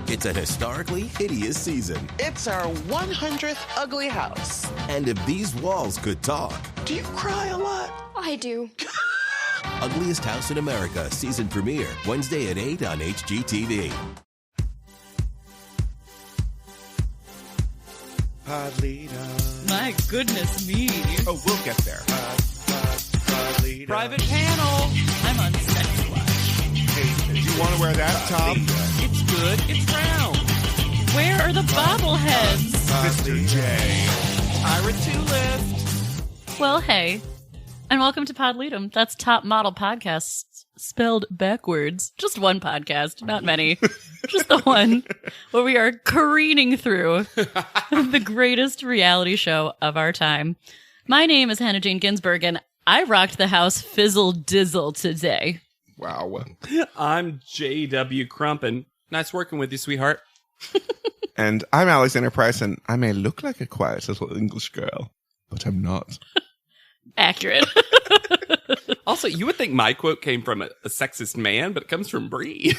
It's a historically hideous season. It's our 100th ugly house. And if these walls could talk... Do you cry a lot? I do. Ugliest House in America season premiere Wednesday at 8 on HGTV. Pod leader. My goodness me. Oh, we'll get there. Pod leader. Private panel. I'm on sex watch. Hey, do you want to wear that, Tom? It's good. It's round. Where are the bobbleheads? Mr. J. Ira Two-Lift. Well, hey. And welcome to Podleadum. That's Top Model Podcasts spelled backwards. Just one podcast, not many. Just the one where we are careening through the greatest reality show of our time. My name is Hannah Jane Ginsburg, and I rocked the house fizzle dizzle today. Wow. I'm J.W. Crumpin. Nice working with you, sweetheart. And I'm Alexander Price, and I may look like a quiet little English girl, but I'm not. Accurate. Also, you would think my quote came from a sexist man, but it comes from Bree.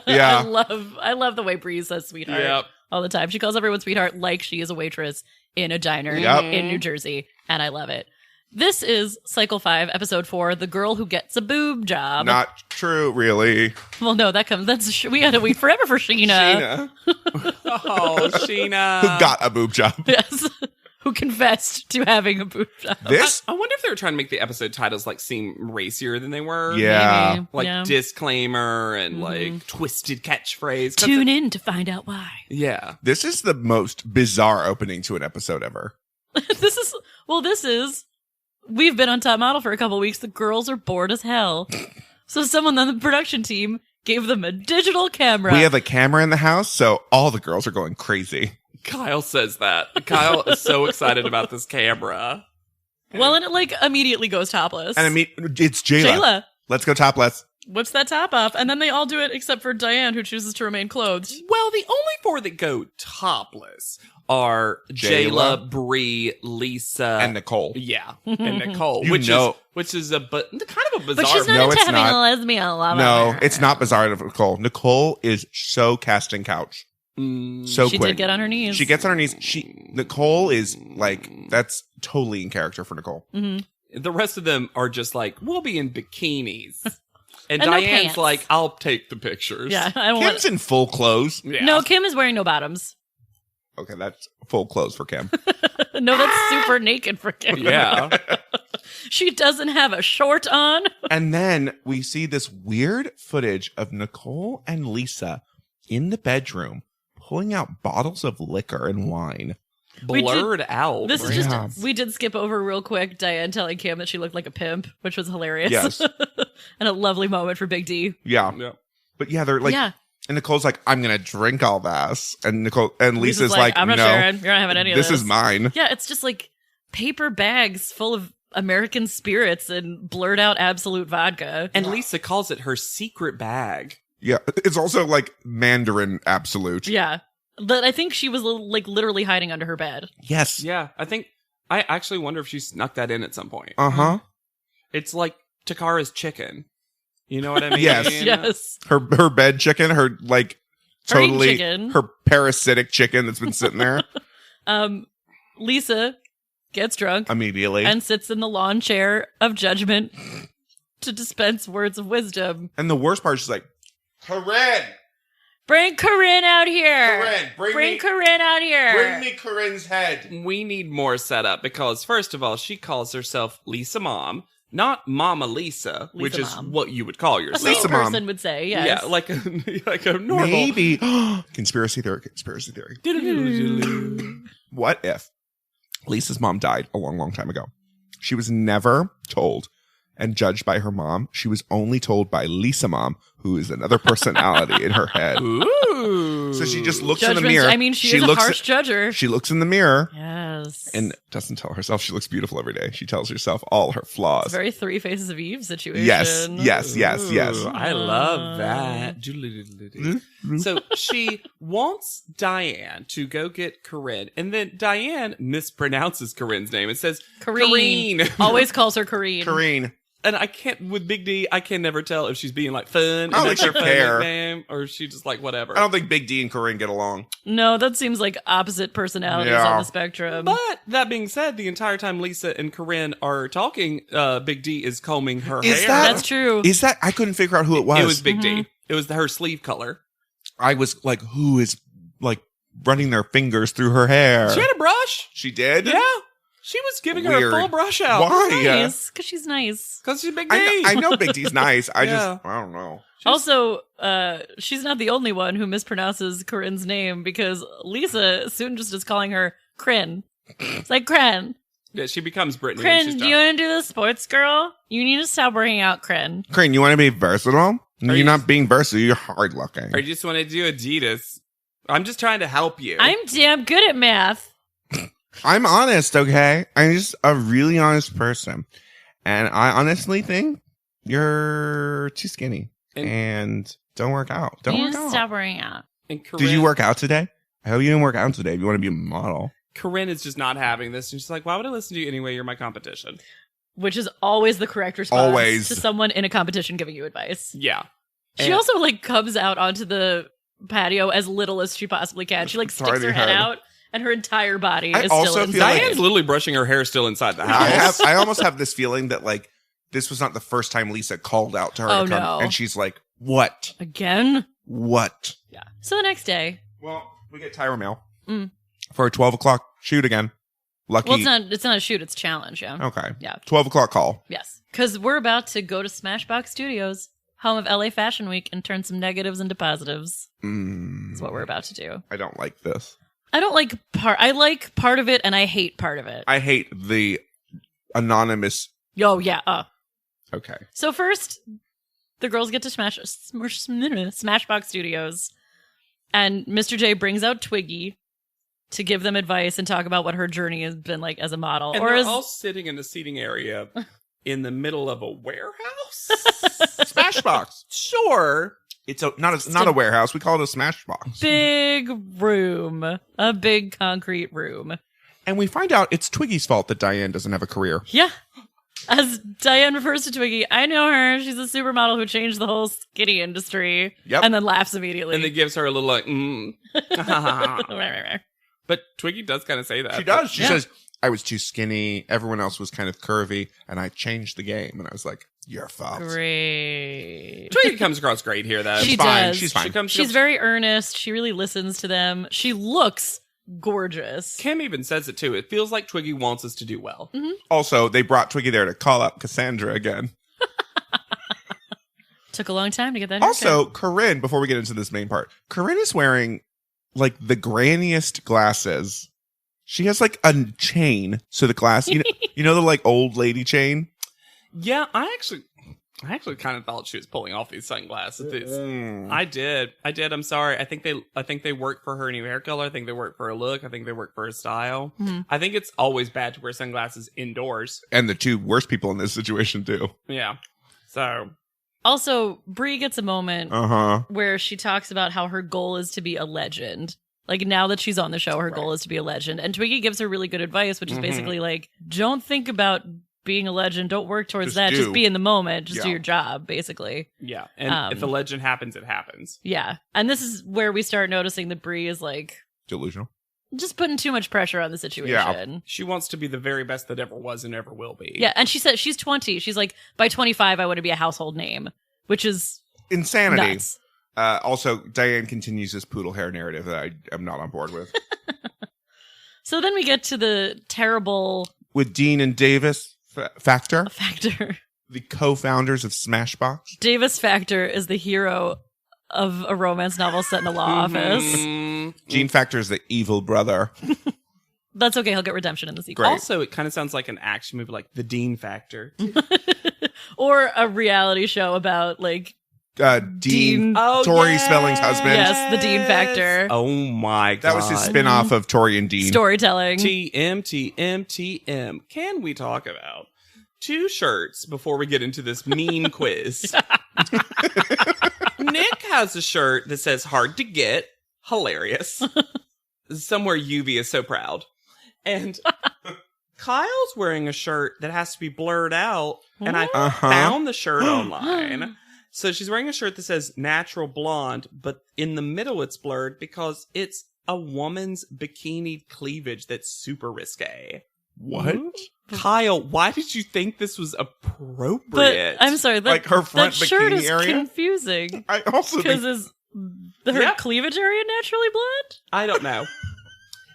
Yeah. I love the way Bree says sweetheart Yep. all the time. She calls everyone sweetheart like she is a waitress in a diner Yep. in New Jersey, and I love it. This is Cycle 5, Episode 4, The Girl Who Gets a Boob Job. Not true, really. Well, no, we gotta wait forever for Sheena. Sheena, Oh, Sheena. who got a boob job. Yes. Who confessed to having a boob job. This? I wonder if they were trying to make the episode titles like seem racier than they were. Yeah. Maybe. Like Yeah. disclaimer and like twisted catchphrase. 'Cause Tune in to find out why. Yeah. This is the most bizarre opening to an episode ever. We've been on Top Model for a couple weeks. The girls are bored as hell. So someone on the production team gave them a digital camera. We have a camera in the house, so all the girls are going crazy. Kyle says that. Kyle is so excited about this camera. Well, and it immediately goes topless. And I mean, it's Jayla. Jayla Let's go topless. whips that top off, and then they all do it except for Diane, who chooses to remain clothed. Well, the only four that go topless are Jayla, Jayla, Bree, Lisa, And Nicole. yeah, and Nicole, You which know- is kind of a bizarre. But she's not No, into it's having not. a lesbian lover. No, it's not bizarre of Nicole. Nicole is so casting couch. So She quick. did get on her knees. She gets on her knees. Nicole is that's totally in character for Nicole. The rest of them are just like, we'll be in bikinis. And And no Diane's pants. like, I'll take the pictures. Yeah, I don't Kim's want. in full clothes. Yeah. No, Kim is wearing no bottoms. Okay, that's full clothes for Kim. No, that's super naked for Kim. Yeah. She doesn't have a short on. And then we see this weird footage of Nicole and Lisa in the bedroom pulling out bottles of liquor and wine. We did- Blurred out. This is Yeah. we did skip over real quick Diane telling Kim that she looked like a pimp, which was hilarious. Yes. And a lovely moment for Big D. Yeah. Yeah. But yeah, they're like, yeah. and Nicole's like, I'm going to drink all this. And Lisa's like, I'm not no, sharing. You're not having any of this. this is mine. Yeah, it's just like paper bags full of American spirits and blurred out absolute vodka. And Lisa calls it her secret bag. Yeah. It's also like Mandarin Absolute. Yeah. But I think she was literally hiding under her bed. Yes. Yeah, I actually wonder if she snuck that in at some point. Uh-huh. It's like Takara's chicken. You know what I mean? Yes. Yes. Her bed chicken, her like Her eating totally chicken. her parasitic chicken that's been sitting there Lisa gets drunk immediately. and sits in the lawn chair of judgment to dispense words of wisdom. And the worst part is she's like, Corinne, Bring Corinne out here. Corinne, Bring me Corinne out here. bring me Corinne's head. We need more setup because, first of all, she calls herself Lisa Mom, not Mama Lisa, which is Mom. what you would call A yourself. sane Lisa Mom. person would say, yes. Yeah, like a normal. Maybe conspiracy theory. What if Lisa's mom died a long, long time ago? She was never told and judged by her mom. She was only told by Lisa Mom, who is another personality in her head. Ooh. So she just looks in the Judgments, mirror. I mean, she is a harsh judger. She looks in the mirror Yes. and doesn't tell herself she looks beautiful every day. She tells herself all her flaws. It's a very Three Faces of Eve situation. Yes. Ooh, I love that. So she wants Diane to go get Corinne, and then Diane mispronounces Corinne's name. It says Corrine. Corrine. Always calls her Corrine. Corrine. and I can't, with Big D, I can never tell if she's being like fun. I don't think she'll care. Nickname, or is she just like whatever. I don't think Big D and Corinne get along. No, that seems like opposite personalities Yeah. on the spectrum. But that being said, the entire time Lisa and Corinne are talking, Big D is combing her Is hair. That's true. Is that? I couldn't figure out who it was. It was Big D. It was her sleeve color. I was like, who is like running their fingers through her hair? She had a brush. She did? Yeah. She was giving her Weird. a full brush out. Why? Nice, because she's nice. Because she's Big D. I know Big D's nice. I Yeah. don't know. Also, she's not the only one who mispronounces Corinne's name because Lisa soon just is calling her Crin. It's like, Crin. Yeah, she becomes Brittany. when she's Crin, do done. you want to do the sports girl? You need to stop bringing out Crin. Corinne, you want to be versatile? You're you not being versatile. You're hard looking. Or you just want to do Adidas? I'm just trying to help you. I'm damn good at math. I'm honest, okay? I'm just a really honest person. And I honestly think you're too skinny. And don't work out. Don't you work need to out. stop working out. And Corinne, Did you work out today? I hope you didn't work out today if you want to be a model. Corinne is just not having this. And she's like, why would I listen to you anyway? You're my competition. Which is always the correct response Always. to someone in a competition giving you advice. Yeah. She And- also like comes out onto the patio as little as she possibly can. She like sticks her Tiny head head. out and her entire body I is also still feel inside. like- Diane's literally brushing her hair still inside the house. I almost have this feeling that like this was not the first time Lisa called out to her Oh, to come, no. and she's like, "What? Again? What?" Yeah. So the next day, Well, we get Tyra mail Mm. for a 12 o'clock shoot again. Lucky. well, it's not a shoot, it's a challenge, yeah. Okay. Yeah. 12 o'clock call. Yes. Because we're about to go to Smashbox Studios, home of LA Fashion Week, and turn some negatives into positives. That's what we're about to do. I don't like this. I don't like I like part of it, and I hate part of it. I hate the anonymous. Oh, yeah. Okay. So first, the girls get to Smashbox Studios, and Mr. J brings out Twiggy to give them advice and talk about what her journey has been like as a model. And or they're as all sitting in the seating area in the middle of a warehouse? Smashbox. Sure. It's not a warehouse. We call it a Smashbox. big room, a big concrete room. And we find out it's Twiggy's fault that Diane doesn't have a career. Yeah. As Diane refers to Twiggy, I know her. She's a supermodel who changed the whole skinny industry. Yep. And then laughs immediately. And it gives her a little like, Right. But Twiggy does kind of say that. She does. She Yeah. says, I was too skinny. Everyone else was kind of curvy. And I changed the game. And I was like, your fault. Great. Twiggy comes across great here, though. She She's fine. does. She's fine. She's very earnest. She really listens to them. She looks gorgeous. Kim even says it too. It feels like Twiggy wants us to do well. Also, they brought Twiggy there to call out Cassandra again. Took a long time to get that haircut. Also, Corinne, before we get into this main part, Corinne is wearing like the granniest glasses. She has like a chain. So the glass, you know the like old lady chain? Yeah, I actually kind of thought she was pulling off these sunglasses. I did. I'm sorry. I think they work for her new hair color. I think they work for her look. I think they work for her style. I think it's always bad to wear sunglasses indoors. And the two worst people in this situation too. Yeah. So Also, Brie gets a moment Uh-huh. where she talks about how her goal is to be a legend. Like, now that she's on the show, her goal is to be a legend. And Twiggy gives her really good advice, which is basically like, don't think about being a legend. Don't work towards Just that. do. Just be in the moment. Just do Yeah. your job, basically. yeah, and if a legend happens, it happens. Yeah. And this is where we start noticing that Brie is like Delusional. just putting too much pressure on the situation. She wants to be the very best that ever was and ever will be. Yeah. And she said she's 20. She's like, by 25, I want to be a household name, which is Insanity. nuts. Also, Diane continues this poodle hair narrative that I am not on board with. So then we get to the terrible With Dean and Davis Factor, Factor. the co-founders of Smashbox. Davis Factor is the hero of a romance novel set in a law office. Gene Factor is the evil brother. That's okay. He'll get redemption in the sequel. Great. Also, it kind of sounds like an action movie, like The Dean Factor. Or a reality show about like Dean, Oh, Tori yes. Spelling's husband. yes, the Dean Factor. Oh my god, That was his spin-off of Tori and Dean. Storytelling. TM. Can we talk about 2 shirts before we get into this mean quiz? Nick has a shirt that says "Hard to Get," hilarious. Somewhere UV is so proud, and Kyle's wearing a shirt that has to be blurred out, and I found the shirt online. So she's wearing a shirt that says natural blonde, but in the middle it's blurred because it's a woman's bikini cleavage that's super risque. What? Kyle, why did you think this was appropriate? But I'm sorry, Like her front that shirt bikini is area? confusing. I also Because think is her cleavage area naturally blonde? I don't know.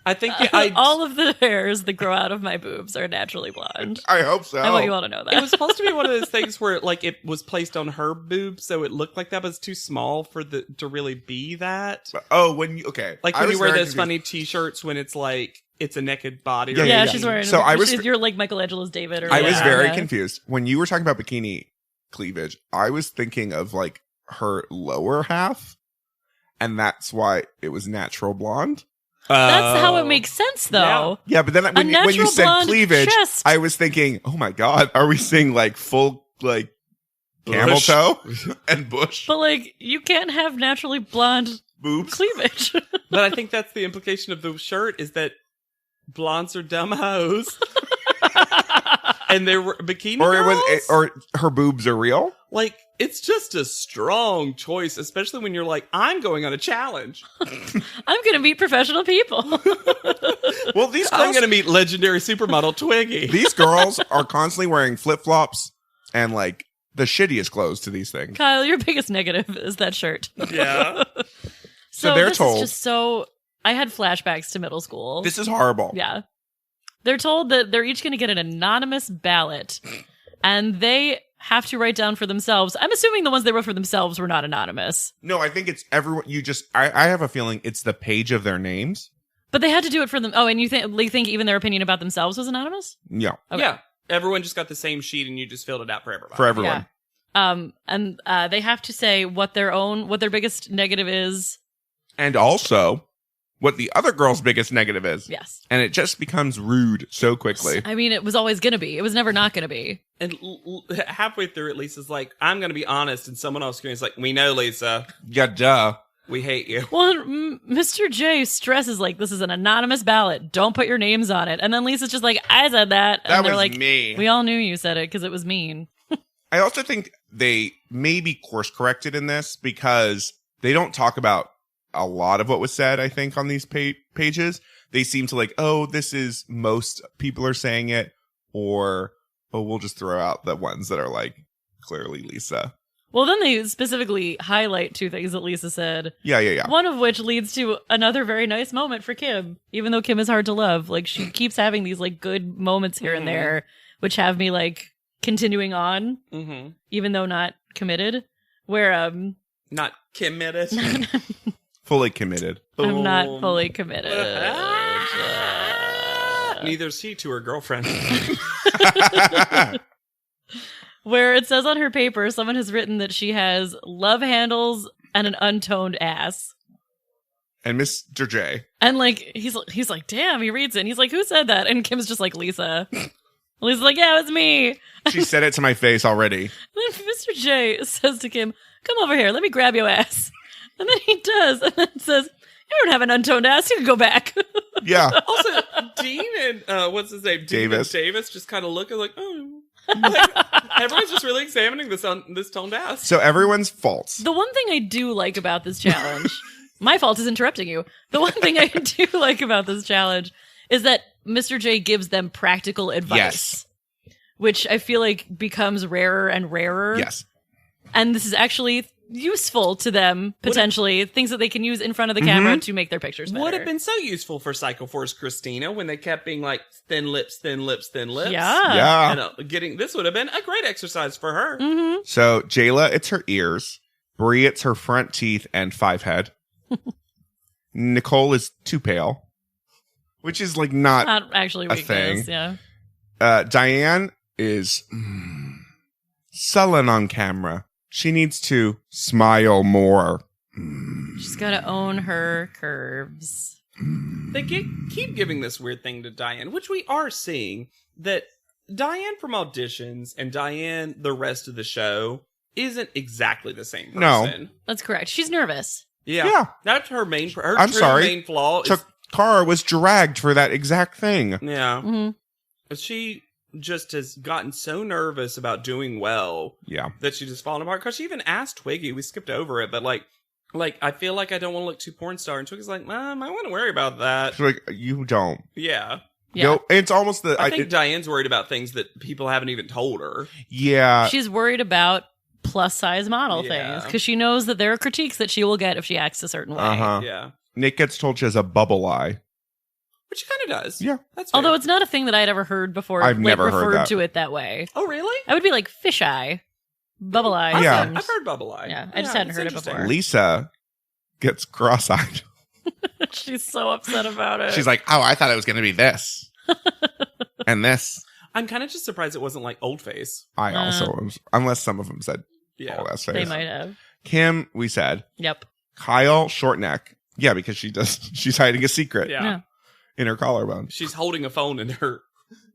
I think all of the hairs that grow out of my boobs are naturally blonde. I hope so. I want you all to know that. it was supposed to be one of those things where like it was placed on her boobs, so it looked like that, but it's too small for to really be that. Oh, when you Like when you wear those funny T-shirts when it's like it's a naked body. Yeah, Yeah, she's wearing. So you're like Michelangelo's David. Or I was very yeah. confused when you were talking about bikini cleavage. I was thinking of like her lower half, and that's why it was natural blonde. That's how it makes sense, though. Yeah, but then when you said blonde cleavage, chest. I was thinking, oh my god, are we seeing like full like camel Bush. toe and bush But like, you can't have naturally blonde boobs? cleavage. But I think that's the implication of the shirt is that blondes are dumb hoes. And they were bikini girls? Or her boobs are real. Like, it's just a strong choice, especially when you're like, I'm going on a challenge. I'm going to meet professional people. Well, these I'm girls, going to meet legendary supermodel Twiggy. these girls are constantly wearing flip flops and like the shittiest clothes to these things. Kyle, your biggest negative is that shirt. Yeah. So they're this told- Is just so. I had flashbacks to middle school. This is horrible. Yeah. They're told that they're each going to get an anonymous ballot, and they have to write down for themselves. I'm assuming the ones they wrote for themselves were not anonymous. No, I think it's everyone. I have a feeling it's the page of their names. But they had to do it for them. Oh, and you think even their opinion about themselves was anonymous? Yeah. Okay. Yeah. Everyone just got the same sheet and you just filled it out for everybody. For everyone. Yeah. And they have to say what their biggest negative is. And also what the other girl's biggest negative is. Yes. And it just becomes rude so quickly. I mean, it was always going to be. It was never not going to be. And halfway through it, Lisa's like, I'm going to be honest. And someone else screen is like, we know, Lisa. Yeah, duh. We hate you. Well, Mr. J stresses like, this is an anonymous ballot. Don't put your names on it. And then Lisa's just like, I said that. And That they're was like, me. We all knew you said it because it was mean. I also think they may be course corrected in this because they don't talk about a lot of what was said, I think, on these pages. They seem to like, oh, this is most people are saying it, or, oh, we'll just throw out the ones that are like clearly Lisa. Well, then they specifically highlight two things that Lisa said. Yeah. One of which leads to another very nice moment for Kim, even though Kim is hard to love. Like, she keeps having these like good moments here and there, which have me like continuing on, even though not committed. Where Not committed. Fully committed. I'm not fully committed. Neither is he to her girlfriend. Where it says on her paper, someone has written that she has love handles and an untoned ass. And Mr. J. And like he's like, damn, he reads it. And he's like, who said that? And Kim's just like, Lisa. Lisa's like, yeah, it was me. She said it to my face already. And then Mr. J says to Kim, come over here, let me grab your ass. And then he does, and then says, you don't have an untoned ass, you can go back. Yeah. Also, Dean and what's his name? Davis. Davis just kind of looking like, oh. Like, everyone's just really examining this toned ass. So everyone's faults. The one thing I do like about this challenge, my fault is interrupting you. The one thing I do like about this challenge is that Mr. J gives them practical advice. Yes. Which I feel like becomes rarer and rarer. Yes. And this is actually useful to them, potentially. Things that they can use in front of the camera to make their pictures better. Would have been so useful for Psycho Force Christina when they kept being like thin lips, thin lips, thin lips. Yeah. Yeah. And this would have been a great exercise for her. So Jayla, it's her ears. Bree, it's her front teeth and 5 head. Nicole is too pale, which is like not actually a weakness, thing. yeah. Diane is sullen on camera. She needs to smile more. She's got to own her curves. They keep giving this weird thing to Diane, which we are seeing, that Diane from auditions and Diane the rest of the show isn't exactly the same person. No. That's correct. She's nervous. Yeah. That's her main I'm sorry. main flaw. Takara was dragged for that exact thing. Yeah. Mm-hmm. she just has gotten so nervous about doing well that she just fallen apart. Because she even asked Twiggy, we skipped over it, but like I feel like I don't want to look too porn star, and Twiggy's like, I wouldn't worry about that. She's like, you don't. Yeah. No, it's almost I think Diane's worried about things that people haven't even told her. Yeah. She's worried about plus size model things because she knows that there are critiques that she will get if she acts a certain way. Yeah. Nick gets told she has a bubble eye. Which she kind of does. Yeah. That's fair. Although it's not a thing that I'd ever heard before. I've never referred heard that. to it that way. Oh, really? I would be like fish eye. Bubble eye. Yeah. seems- I've heard bubble eye. Yeah, I just hadn't heard it before. Lisa gets cross-eyed. She's so upset about it. She's like, oh, I thought it was going to be this. And this. I'm kind of just surprised it wasn't like Old Face. I also was. Unless some of them said all that face. They might have. Kim, we said. Yep. Kyle, short neck. Yeah, because she's hiding a secret in her collarbone. She's holding a phone in her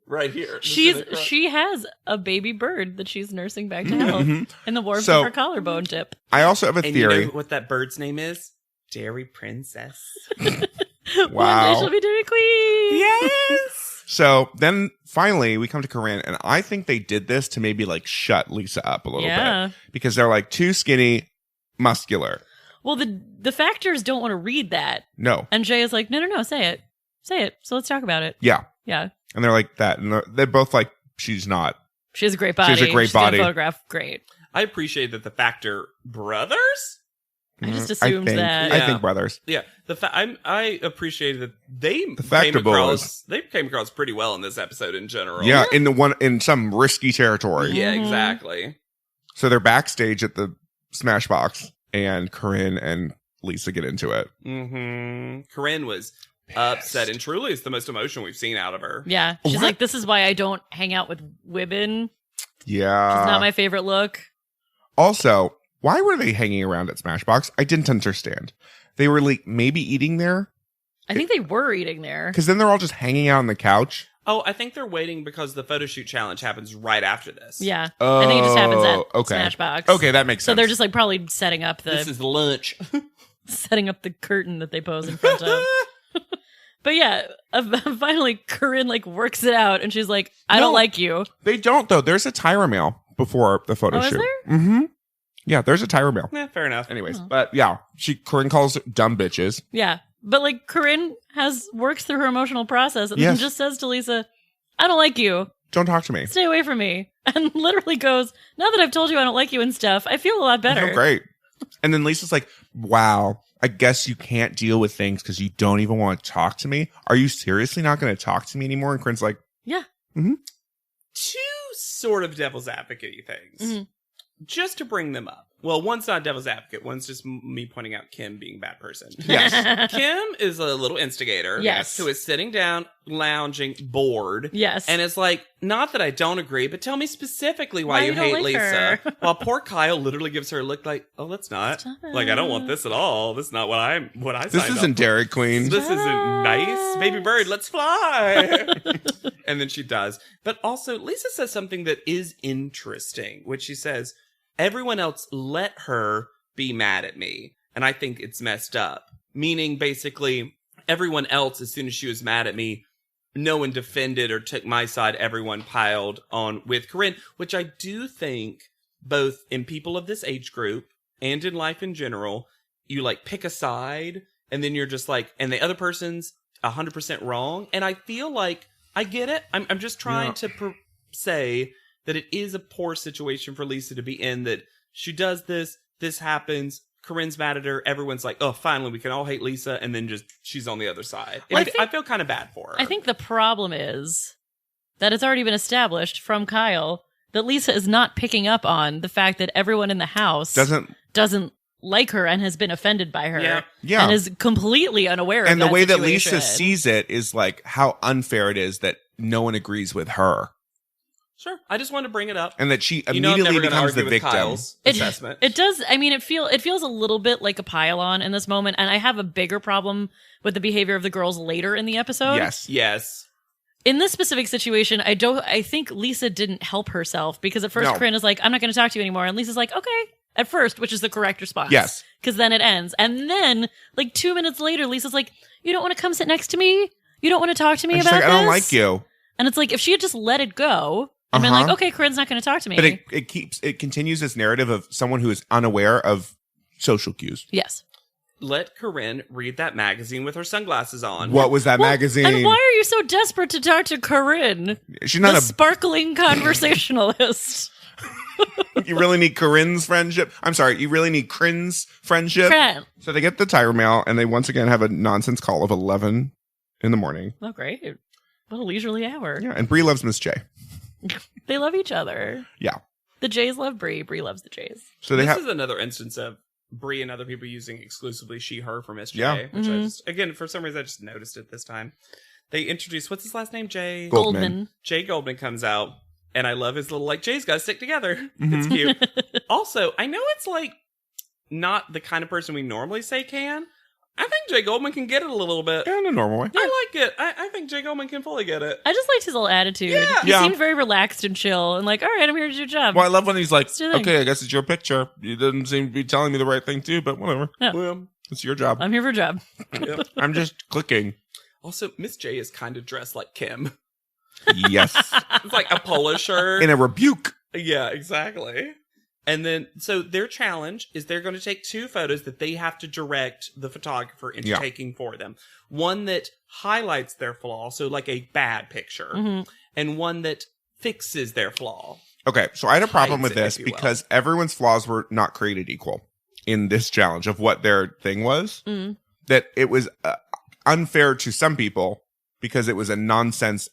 right here. She has a baby bird that she's nursing back to health in the warmth of her collarbone tip. I also have a theory. You know what that bird's name is? Dairy Princess. Wow. One day she'll be Dairy Queen. Yes. So then finally we come to Corinne, and I think they did this to maybe like shut Lisa up a little bit because they're like too skinny, muscular. Well, the factors don't want to read that. No. And Jay is like, no, say it. Say it. So let's talk about it. Yeah. Yeah. And they're like that. And they're both like, she's not. She has a great body. She has a great body. Photograph great. I appreciate that the Factor brothers? I just assumed that. I think brothers. Yeah. I appreciate that they Factor boys. They came across pretty well in this episode in general. Yeah, in some risky territory. Yeah, exactly. So they're backstage at the Smashbox, and Corinne and Lisa get into it. Corinne was upset, and truly it's the most emotion we've seen out of her. Yeah. She's like, this is why I don't hang out with women. Yeah. It's not my favorite look. Also, why were they hanging around at Smashbox? I didn't understand. They were like maybe eating there? I think they were eating there. Because then they're all just hanging out on the couch. Oh, I think they're waiting because the photo shoot challenge happens right after this. Yeah. Oh, I think it just happens at Smashbox. Okay, that makes sense. So they're just like probably setting up This is lunch. setting up the curtain that they pose in front of. But yeah, finally Corinne like works it out and she's like, I don't like you. They don't though. There's a Tyra mail before the photo shoot. Is there? Mm-hmm. Yeah, there's a Tyra mail. Yeah, fair enough. Anyways, but yeah, Corinne calls dumb bitches. Yeah. But like Corinne works through her emotional process and then just says to Lisa, I don't like you. Don't talk to me. Stay away from me. And literally goes, now that I've told you I don't like you and stuff, I feel a lot better. I feel great. And then Lisa's like, wow, I guess you can't deal with things because you don't even want to talk to me. Are you seriously not going to talk to me anymore? And Corinne's like, yeah. Mm-hmm. Two sort of devil's advocate-y things. Mm-hmm. Just to bring them up. Well, one's not devil's advocate. One's just me pointing out Kim being a bad person. Yes. Kim is a little instigator. Yes. Who is sitting down, lounging, bored. Yes. And it's like, not that I don't agree, but tell me specifically why you hate like Lisa. her. While poor Kyle literally gives her a look like, oh, let's not. Like, I don't want this at all. This is not what I signed this isn't up Dairy Queen. This isn't nice. Baby bird, let's fly. And then she does. But also, Lisa says something that is interesting, which she says, everyone else let her be mad at me, and I think it's messed up. Meaning, basically, everyone else, as soon as she was mad at me, no one defended or took my side. Everyone piled on with Corinne, which I do think, both in people of this age group and in life in general, you like pick a side, and then you're just like, and the other person's 100% wrong. And I feel like I get it. I'm just trying to say that it is a poor situation for Lisa to be in, that she does this happens, Corinne's mad at her, everyone's like, oh, finally, we can all hate Lisa, and then just, she's on the other side. Well, I feel kind of bad for her. I think the problem is that it's already been established from Kyle that Lisa is not picking up on the fact that everyone in the house doesn't like her and has been offended by her. Yeah. And is completely unaware of that And the way that situation. Lisa sees it is like how unfair it is that no one agrees with her. Sure. I just wanted to bring it up. And that she I'm immediately never gonna becomes argue the with victim. Kyle's assessment. It does. I mean, it feels a little bit like a pile-on in this moment, and I have a bigger problem with the behavior of the girls later in the episode. Yes. In this specific situation, I think Lisa didn't help herself because at first Corinne is like, I'm not going to talk to you anymore. And Lisa's like, okay, at first, which is the correct response. Yes. Because then it ends. And then, like 2 minutes later, Lisa's like, you don't want to come sit next to me? You don't want to talk to me And she's about like, this? I don't like you. And it's like, if she had just let it go and been like, okay, Corinne's not going to talk to me. But it continues this narrative of someone who is unaware of social cues. Yes. Let Corinne read that magazine with her sunglasses on. What was that magazine? And why are you so desperate to talk to Corinne? She's not the sparkling conversationalist. You really need Corinne's friendship. I'm sorry, you really need Corinne's friendship. So they get the tire mail, and they once again have a nonsense call of 11 in the morning. Oh, great. What a leisurely hour. Yeah, and Bree loves Miss J. They love each other. Yeah. The Jays love Bree. Bree loves the Jays. So this is another instance of Bree and other people using exclusively she, her for Miss J. Yeah. Which I just, again, for some reason, I just noticed it this time. They introduced, what's his last name? Jay Goldman. Jay Goldman comes out, and I love his little, like, Jay's got to stick together. It's cute. Also, I know it's, like, not the kind of person we normally say can. I think Jay Goldman can get it a little bit. Yeah, in a normal way. I like it. I think Jay Goldman can fully get it. I just liked his little attitude. Yeah. He seemed very relaxed and chill and like, all right, I'm here to do your job. Well, I love when he's like, Let's do the thing. okay, I guess it's your picture. You didn't seem to be telling me the right thing too, but whatever. Yeah. Well, It's your job. I'm here for a job. yep. I'm just clicking. Also, Miss J is kind of dressed like Kim. Yes. It's like a polo shirt. In a rebuke. Yeah, exactly. And then, so their challenge is they're going to take 2 photos that they have to direct the photographer into taking for them. One that highlights their flaw, so like a bad picture, and one that fixes their flaw. Okay, so I had a problem with Hides this it, if you will. because everyone's flaws were not created equal in this challenge of what their thing was. That it was unfair to some people because it was a nonsense,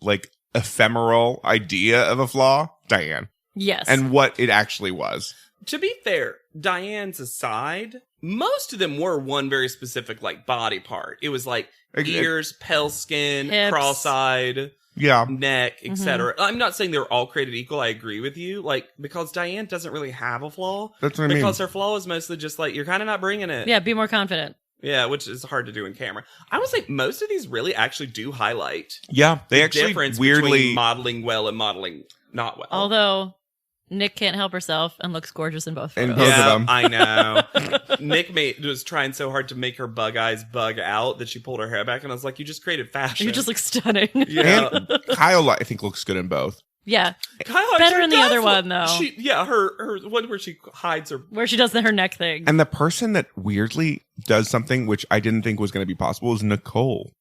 like ephemeral idea of a flaw. Diane. Yes. And what it actually was. To be fair, Diane's aside, most of them were one very specific, like, body part. It was like ears, pale skin, Hips. cross-eyed, Yeah. neck, etc. I'm not saying they're all created equal. I agree with you. Like, because Diane doesn't really have a flaw. That's what I mean. Because her flaw is mostly just like, you're kind of not bringing it. Yeah, be more confident. Yeah, which is hard to do in camera. I would say most of these really actually do highlight Yeah. They the actually difference weirdly. between modeling well and modeling not well. Although Nick can't help herself and looks gorgeous in both In photos. both of them. I know. Nick was trying so hard to make her bug eyes bug out that she pulled her hair back, and I was like, you just created fashion. You just look stunning. Yeah. And Kyle, I think, looks good in both. Yeah. Kyle Better actually in the does other look- one, though. her one where she hides her. Where she does her neck thing. And the person that weirdly does something which I didn't think was going to be possible is Nicole,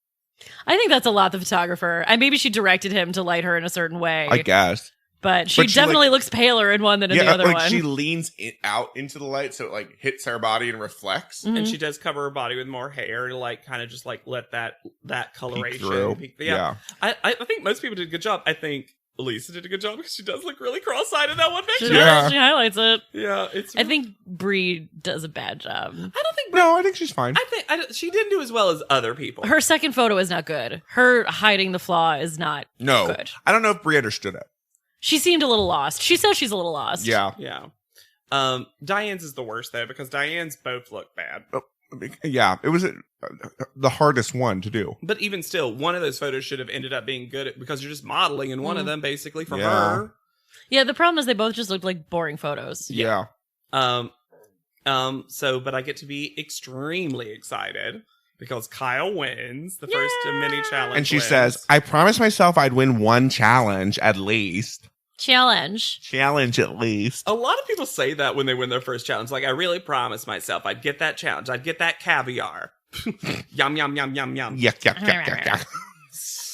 I think that's a lot, the photographer. And maybe she directed him to light her in a certain way. I guess. But she But she, definitely like- looks paler in one than in the other like one. she leans out into the light so it like hits her body and reflects. Mhm. And she does cover her body with more hair to like kind of just like let that coloration through. peek. Yeah. I think most people did a good job. I think Elisa did a good job because she does look really cross-eyed in that one She picture. does, Yeah. she highlights it. Yeah, it's. I think Bree does a bad job. I don't think. No, I think she's fine. She didn't do as well as other people. Her second photo is not good. Her hiding the flaw is not No. good. I don't know if Brie understood it. She seemed a little lost. She says she's a little lost. Yeah. Yeah. Diane's is the worst though because Diane's both look bad. Yeah. It was the hardest one to do. But even still, one of those photos should have ended up being good because you're just modeling in one of them basically for Yeah. her. Yeah, the problem is they both just looked like boring photos. Yeah. But I get to be extremely excited because Kyle wins the first mini challenge. And she wins. says, I promised myself I'd win one challenge at least. Challenge. Challenge at least. A lot of people say that when they win their first challenge. Like, I really promised myself I'd get that challenge. I'd get that caviar. Yum, yum, yum, yum, yum. Yuck, yuck, yuck, yuck, yuck.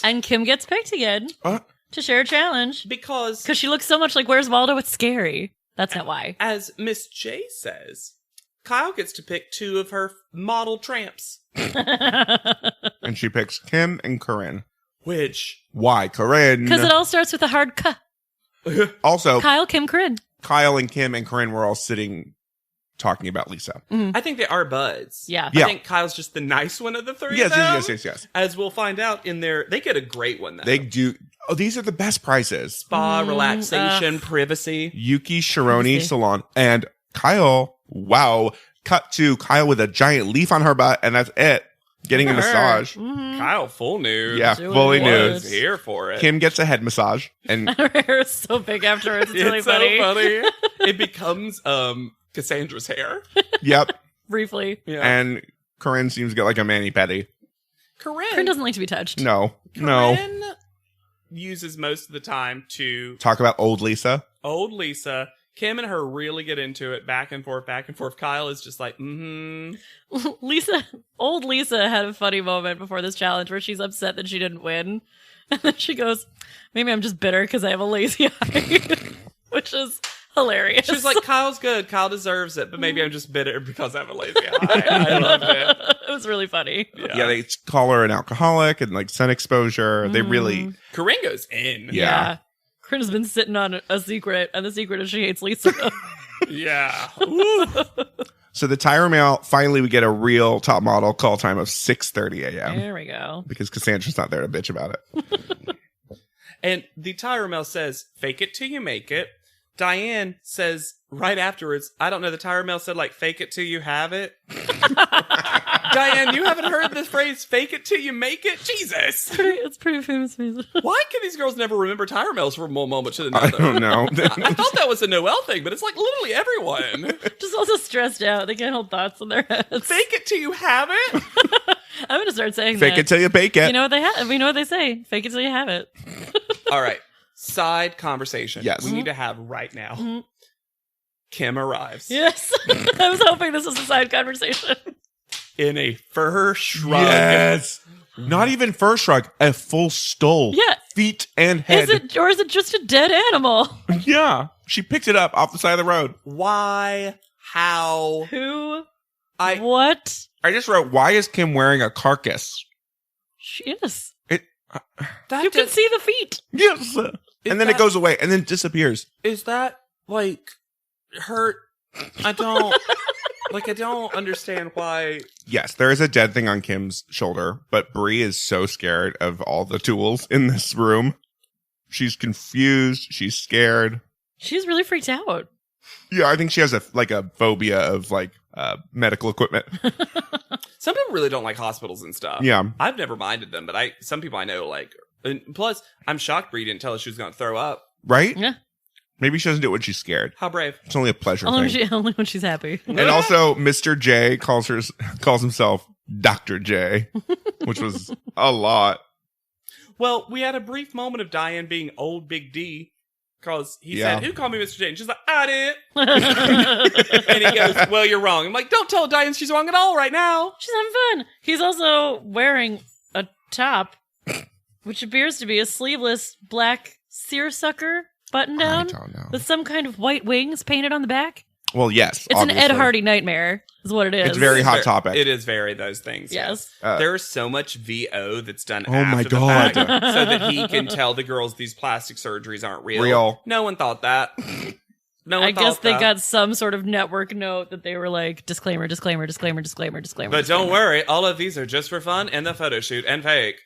And Kim gets picked again to share a challenge. Because, She looks so much like Where's Waldo? It's scary. That's not why. as Miss J says, Kyle gets to pick 2 of her model tramps. And she picks Kim and Corinne. Which, Why Corinne? Because it all starts with a hard cut. Also, Kyle, Kim, Corinne. Kyle and Kim and Corinne were all sitting talking about Lisa. I think they are buds. Yeah. Yeah. I think Kyle's just the nice one of the 3 Yes, of them. yes. As we'll find out in their... They get a great one, though. They do. Oh, these are the best prizes. Spa, relaxation, privacy. Yuki Shironi Privacy. Salon. And Kyle, wow. Cut to Kyle with a giant leaf on her butt, and that's it. Getting a Look at her. massage. Kyle full nude. Yeah, Doing fully it. nude. Was here for it. Kim gets a head massage. And Her hair is so big afterwards. It's really It's so funny. funny. It becomes Cassandra's hair. yep. Briefly. Yeah. And Corinne seems to get like a mani-pedi. Corinne. Corinne doesn't like to be touched. No. Corinne uses most of the time to Talk about old Lisa. old Lisa. Kim and her really get into it, back and forth, back and forth. Kyle is just like, Old Lisa had a funny moment before this challenge where she's upset that she didn't win. And then she goes, maybe I'm just bitter because I have a lazy eye. Which is hilarious. She's like, Kyle's good. Kyle deserves it. But maybe I'm just bitter because I have a lazy eye. I love it. It was really funny. Yeah, they call her an alcoholic and like sun exposure. They really... Corinne goes in. Yeah. Corinne has been sitting on a secret, and the secret is she hates Lisa. Yeah. So the tire mail, finally we get a real top model call time of 6:30 a.m. There we go. Because Cassandra's not there to bitch about it. And the tire mail says, fake it till you make it. Diane says right afterwards, I don't know, the tire mail said like, fake it till you have it. Diane, you haven't heard this phrase, fake it till you make it? Jesus. It's pretty famous. Why can these girls never remember tire mails from one moment to I another? don't know. I thought that was a Noel thing, but it's like literally everyone. Just also stressed out. They can't hold thoughts in their heads. Fake it till you have it? I'm going to start saying Fake that. it till you bake it. You know what they have? We know what they say. Fake it till you have it. All right. Side conversation. Yes. We need to have right now. Kim arrives. Yes. I was hoping this was a side conversation. In a fur shrug. Yes. Not even fur shrug, a full stole. Yeah. Feet and head. Is it just a dead animal? Yeah. She picked it up off the side of the road. Why? How? Who? What? I just wrote, why is Kim wearing a carcass? She is. That You can see the feet. Yes. And then it goes away and then disappears. Is that, like, hurt? I don't understand why. Yes, there is a dead thing on Kim's shoulder, but Bree is so scared of all the tools in this room. She's confused. She's scared. She's really freaked out. Yeah, I think she has a phobia of medical equipment. Some people really don't like hospitals and stuff. Yeah. I've never minded them, but some people I know like. And plus, I'm shocked Bree didn't tell us she was going to throw up. Right? Yeah. Maybe she doesn't do it when she's scared. How brave. It's only a pleasure Only thing. when she's happy. And also, Mr. J calls himself Dr. J, which was a lot. Well, we had a brief moment of Diane being old Big D because he said, who called me Mr. J? And she's like, I did. And he goes, well, you're wrong. I'm like, don't tell Diane she's wrong at all right now. She's having fun. He's also wearing a top, which appears to be a sleeveless black seersucker button down I don't know. with some kind of white wings painted on the back. Well, yes. It's obviously. an Ed Hardy nightmare, is what it is. It's very hot topic. It is very those things. Yes. There's so much VO that's done Oh after my the God. fact so that he can tell the girls these plastic surgeries aren't Real. No one thought that. No one I guess thought they that. got some sort of network note that they were like, disclaimer, disclaimer, disclaimer, disclaimer, disclaimer. But don't disclaimer. worry, all of these are just for fun and the photo shoot and fake.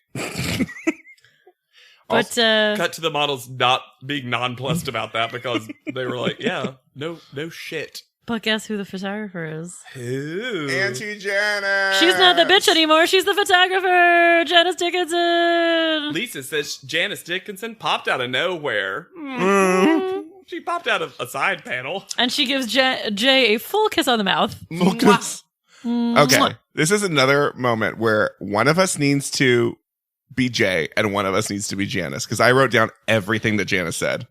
But Cut to the models not being nonplussed about that because they were like, yeah, no shit. But guess who the photographer is? Who? Auntie Janet. She's not the bitch anymore. She's the photographer, Janice Dickinson. Lisa says Janice Dickinson popped out of nowhere. She popped out of a side panel. And she gives Jay a full kiss on the mouth. Focus. Okay, this is another moment where one of us needs to be Jay and one of us needs to be Janice, because I wrote down everything that Janice said.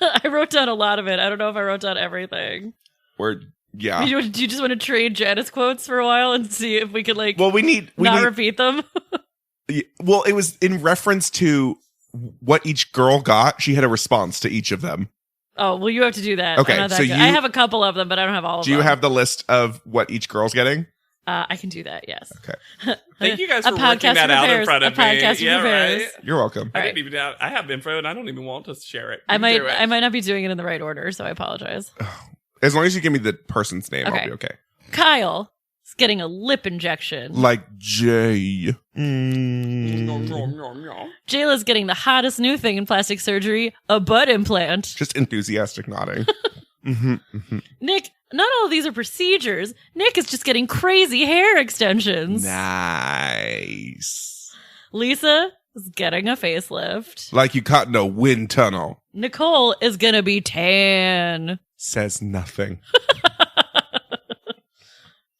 I wrote down a lot of it. I don't know if I wrote down everything. Where, yeah. Do you just want to trade Janice quotes for a while and see if we could Well, we need repeat them? Well, it was in reference to what each girl got. She had a response to each of them. Oh, well, you have to do that. Okay, I'm not that so good. I have a couple of them, but I don't have all of them. Do you have the list of what each girl's getting? I can do that, yes. Okay. Thank you guys A for working podcast that out in prepares. front of A podcast me. Yeah, prepares. right. You're welcome. I didn't even. I have info, and I don't even want to share it. I You might do it. I might not be doing it in the right order, so I apologize. As long as you give me the person's name, Okay. I'll be okay. Kyle is getting a lip injection. Like Jay. Jayla's getting the hottest new thing in plastic surgery, a butt implant. Just enthusiastic nodding. Nick, not all of these are procedures. Nick is just getting crazy hair extensions. Nice. Lisa is getting a facelift. Like you caught in a wind tunnel. Nicole is gonna be tan. Says nothing.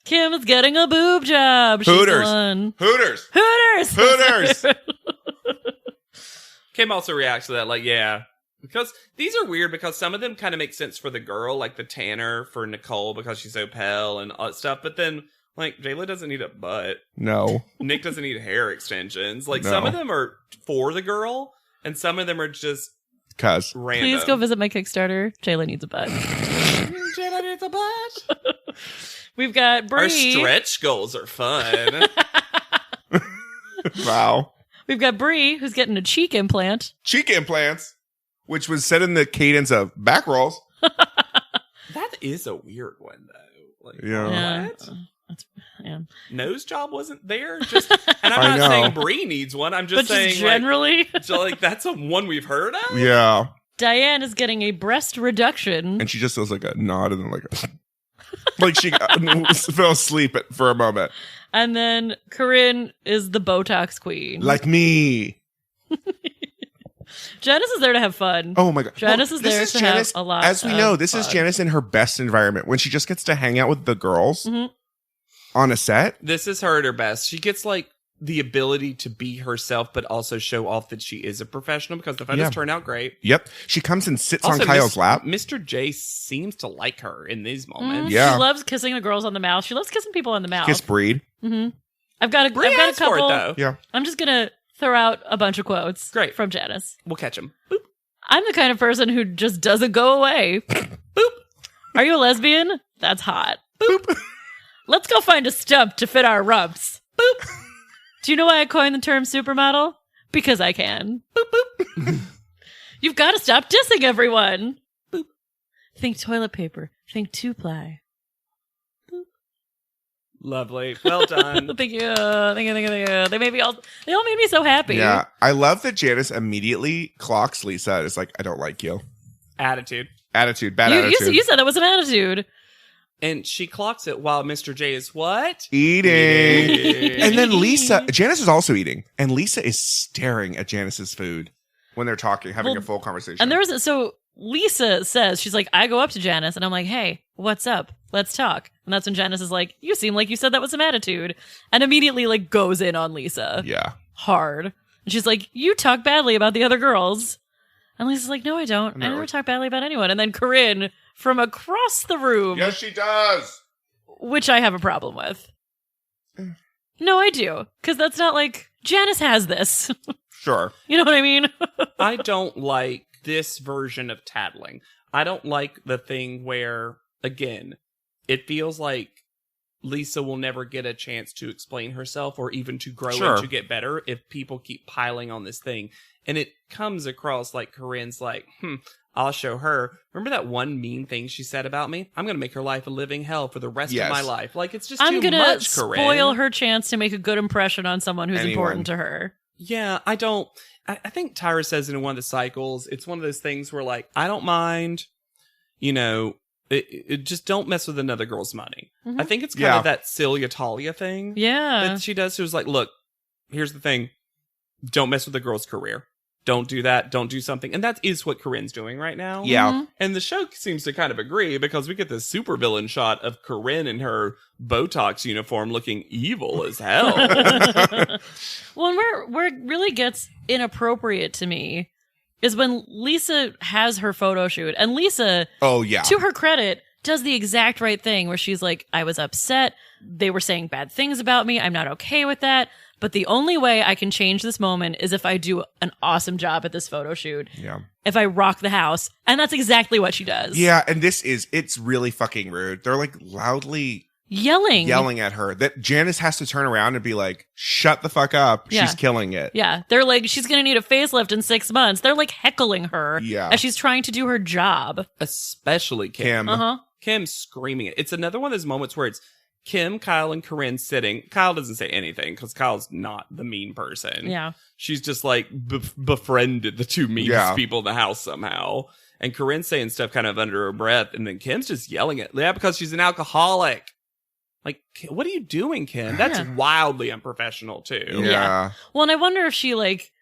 Kim is getting a boob job. She's Hooters. the one. Hooters. Hooters. Hooters. Kim also reacts to that, like, yeah. Because these are weird because some of them kind of make sense for the girl, like the tanner for Nicole because she's so pale and all that stuff. But then, like, Jayla doesn't need a butt. No. Nick doesn't need hair extensions. Like, No. some of them are for the girl, and some of them are just Cuz. random. Please go visit my Kickstarter. Jayla needs a butt. Jayla needs a butt. We've got Bree. Our stretch goals are fun. Wow. We've got Bree, who's getting a cheek implant. Cheek implants, which was set in the cadence of back rolls. That is a weird one, though. Like, Yeah. what? Yeah. Nose job wasn't there? Just, and I I'm know. not saying Bree needs one. I'm just But saying, just generally, like that's a one we've heard of? Yeah. Diane is getting a breast reduction. And she just does like a nod and then like a... like she fell asleep for a moment. And then Corinne is the Botox queen. Like me. Janice is there to have fun. Oh my God. Janice is this there is to Janice, have a lot as we of know, this is fun. Janice in her best environment when she just gets to hang out with the girls Mhm. on a set. This is her at her best. She gets like the ability to be herself, but also show off that she is a professional because the photos Yeah. turn out great. Yep. She comes and sits Also, on Kyle's lap. Mr. J seems to like her in these moments. Yeah. She loves kissing the girls on the mouth. She loves kissing people on the mouth. Kiss breed. Mm-hmm. I've got Bree a asked for it, couple. though. Yeah. I'm just gonna throw out a bunch of quotes. Great. From Janice. We'll catch him. Boop. I'm the kind of person who just doesn't go away. Boop. Are you a lesbian? That's hot. Boop. Let's go find a stump to fit our rumps. Boop. Do you know why I coined the term supermodel? Because I can. Boop boop. You've got to stop dissing everyone. Boop. Think toilet paper. Think 2-ply. Lovely. Well done. Thank you. Thank you. They all made me so happy. Yeah. I love that Janice immediately clocks Lisa and is like, I don't like you. Attitude. Attitude. Bad You attitude. said that was an attitude. And she clocks it while Mr. J is what? Eating. And then Janice is also eating. And Lisa is staring at Janice's food when they're talking, having a full conversation. And so Lisa says, she's like, I go up to Janice and I'm like, hey, what's up? Let's talk. And that's when Janice is like, you seem like you said that with some attitude. And immediately like goes in on Lisa. Yeah. Hard. And she's like, you talk badly about the other girls. And Lisa's like, no, I don't. I never talk badly about anyone. And then Corinne from across the room. Yes, she does. Which I have a problem with. No, I do. Because that's not like, Janice has this. Sure. You know what I mean? I don't like this version of tattling. I don't like the thing where, again, it feels like Lisa will never get a chance to explain herself or even to grow Sure. and to get better if people keep piling on this thing. And it comes across like Corinne's like, I'll show her. Remember that one mean thing she said about me? I'm going to make her life a living hell for the rest of my life. Like, it's just I'm too gonna much, Corinne. spoil her chance to make a good impression on someone who's Anyone. important to her. Yeah, I don't. I think Tyra says in one of the cycles, it's one of those things where, like, I don't mind, it just don't mess with another girl's money. Mhm. I think it's kind of that Celia Talia thing Yeah. that she does. She was like, look, here's the thing. Don't mess with a girl's career. Don't do that. Don't do something. And that is what Corinne's doing right now. Yeah. Mhm. And the show seems to kind of agree because we get this supervillain shot of Corinne in her Botox uniform looking evil as hell. Well, and where it really gets inappropriate to me is when Lisa has her photo shoot. And Lisa, Oh, yeah. to her credit, does the exact right thing where she's like, I was upset. They were saying bad things about me. I'm not okay with that. But the only way I can change this moment is if I do an awesome job at this photo shoot. Yeah. If I rock the house. And that's exactly what she does. Yeah, and it's really fucking rude. They're like loudly Yelling at her that Janice has to turn around and be like, shut the fuck up. Yeah. She's killing it. Yeah. They're like, she's going to need a facelift in 6 months. They're like heckling her Yeah. as she's trying to do her job. Especially Kim. Kim. Uh-huh. Kim screaming it. It's another one of those moments where it's Kim, Kyle, and Corinne sitting. Kyle doesn't say anything because Kyle's not the mean person. Yeah. She's just like befriended the two meanest Yeah. people in the house somehow. And Corinne's saying stuff kind of under her breath. And then Kim's just yelling at Leah because she's an alcoholic. Like, what are you doing, Kim? That's Yeah. wildly unprofessional, too. Yeah. Well, and I wonder if she like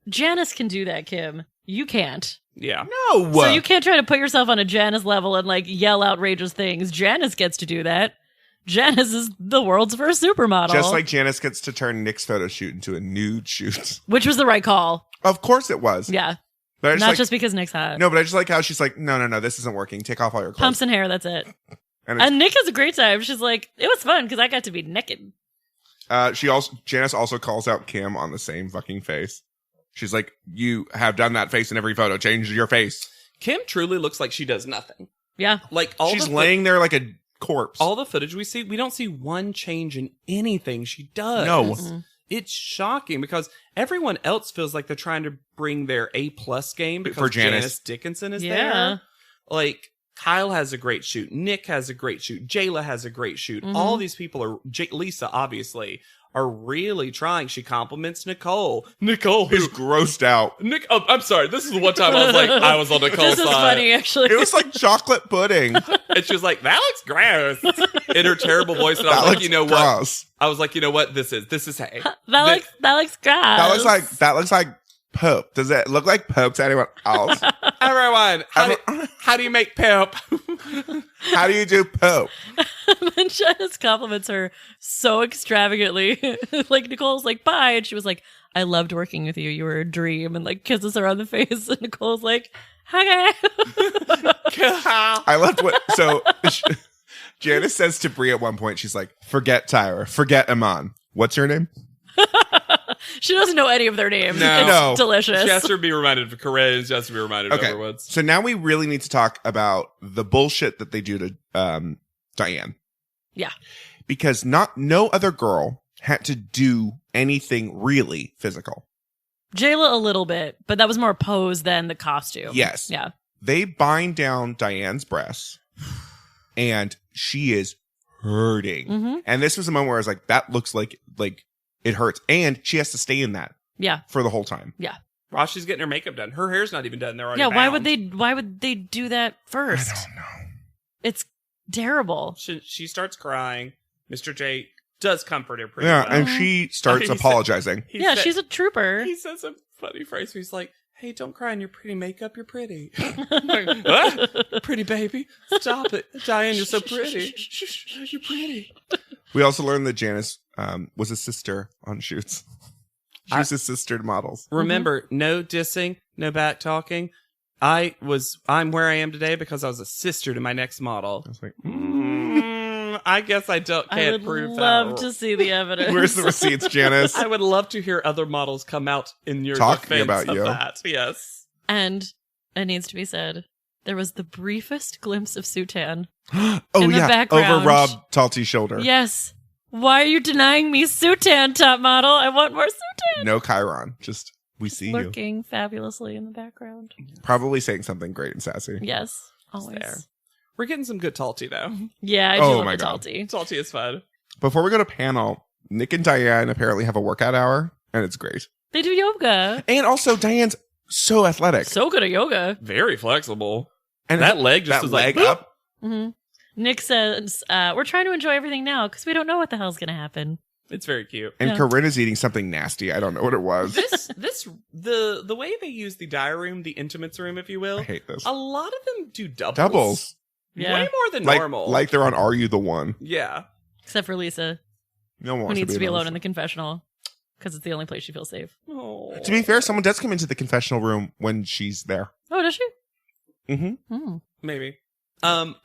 Janice can do that, Kim. You can't. Yeah. No. So you can't try to put yourself on a Janice level and like yell outrageous things. Janice gets to do that. Janice is the world's first supermodel. Just like Janice gets to turn Nick's photo shoot into a nude shoot. Which was the right call. Of course it was. Yeah. But I just Not like, just because Nick's hot. No, but I just like how she's like, no, this isn't working. Take off all your clothes. Pumps and hair, that's it. And Nick has a great time. She's like, it was fun because I got to be naked. Janice also calls out Kim on the same fucking face. She's like, you have done that face in every photo. Change your face. Kim truly looks like she does nothing. Yeah. Like she's laying there like a corpse. All the footage we see, we don't see one change in anything she does. No. Mm-hmm. It's shocking because everyone else feels like they're trying to bring their A+ game because For Janice. Janice Dickinson is Yeah. there. Like, Kyle has a great shoot. Nick has a great shoot. Jayla has a great shoot. Mhm. All these people are, Lisa, obviously, are really trying. She compliments Nicole. Nicole, Who's grossed out. I'm sorry. This is the one time I was like, I was on Nicole's This is side. funny, actually. It was like chocolate pudding. And she was like, that looks gross. In her terrible voice. And I That was like, looks you know what? gross. I was like, you know what? This is hey. that looks gross. That looks like poop. Does it look like poop to anyone else? Everyone, how do you make poop? How do you do poop? And Janice compliments her so extravagantly. Like, Nicole's like, bye. And she was like, I loved working with you. You were a dream. And like kisses her on the face. And Nicole's like, okay. I loved what. So Janice says to Brie at one point, she's like, forget Tyra, forget Iman. What's your name? She doesn't know any of their names. No. It's No. delicious. She has to be reminded of Corinne. She has to be reminded of Okay. everyone's. So now we really need to talk about the bullshit that they do to Diane. Yeah. Because no other girl had to do anything really physical. Jayla a little bit, but that was more pose than the costume. Yes. Yeah. They bind down Diane's breasts and she is hurting. Mm-hmm. And this was a moment where I was like, that looks like it hurts. And she has to stay in that Yeah. for the whole time. Yeah. While she's getting her makeup done. Her hair's not even done. They're already Yeah. Why bound. would they do that first? I don't know. It's terrible. She starts crying. Mr. J does comfort her pretty Yeah, well. and she starts He said- apologizing. He Yeah, said- she's a trooper. He says a funny phrase where he's like, hey, don't cry in your pretty makeup. You're pretty. I'm like, what? Pretty baby. Stop it. Diane, you're so pretty. You're pretty. We also learned that Janice was a sister on shoots. She was a sister to models. Remember, no dissing, no back talking. I'm where I am today because I was a sister to my next model. I was like, I guess I I can't would prove love that. to see the evidence. where's the receipts, Janice? I would love to hear other models come out in your Talking defense about of you. that. Yes. And it needs to be said, there was the briefest glimpse of Sutan. Oh in the yeah, background. over Rob Talty's shoulder. Yes. Why are you denying me Sutan, top model? I want more Sutan. No Chiron. Just we see you. Lurking fabulously in the background. Probably saying something great and sassy. Yes. Always. There. We're getting some good Talty, though. Yeah, I do Oh love my the God. Talty. Talty is fun. Before we go to panel, Nick and Diane apparently have a workout hour, and it's great. They do yoga. And also, Diane's so athletic. So good at yoga. Very flexible. And That leg just that was leg like, up. hmm Nick says, we're trying to enjoy everything now because we don't know what the hell's going to happen. It's very cute. And Yeah. Corinne's eating something nasty. I don't know what it was. The way they use the diary room, the intimates room, if you will, I hate this. a lot of them do doubles. Doubles. Yeah. Way more than Like, normal. like they're on Are You the One? yeah. Except for Lisa, No one who wants needs to be alone in the the confessional because it's the only place she feels safe. Oh. To be fair, someone does come into the confessional room when she's there. Oh, does she? Mm-hmm. Maybe.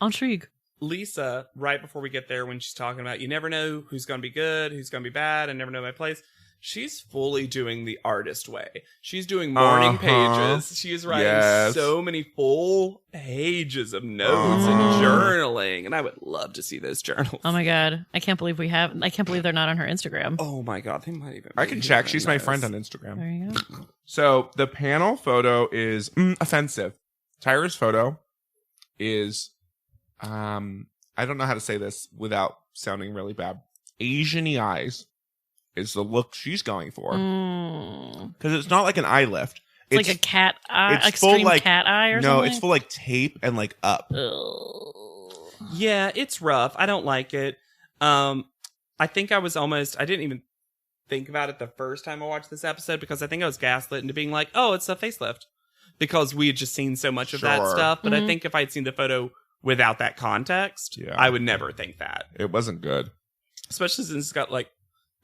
Intrigue. Lisa, right before we get there, when she's talking about you never know who's going to be good, who's going to be bad, I never know my place. She's fully doing the artist way. She's doing morning pages. She is writing so many full pages of notes and journaling, and I would love to see those journals. Oh my God. I can't believe they're not on her Instagram. Oh my god, they might even. I be can here check. on She's my this. friend on Instagram. There you go. So the panel photo is offensive. Tyra's photo is, I don't know how to say this without sounding really bad. Asian-y eyes is the look she's going for. Because it's not like an eye lift. It's like a cat eye, it's extreme full, like- cat eye or no, something? it's full like tape and like up. Ugh. Yeah, it's rough. I don't like it. I think I didn't even think about it the first time I watched this episode because I think I was gaslit into being like, oh, it's a facelift. Because we had just seen so much of that Sure. stuff. But I Mhm. think if I'd seen the photo without that context, I would never think that. It wasn't good. Especially since it's got like,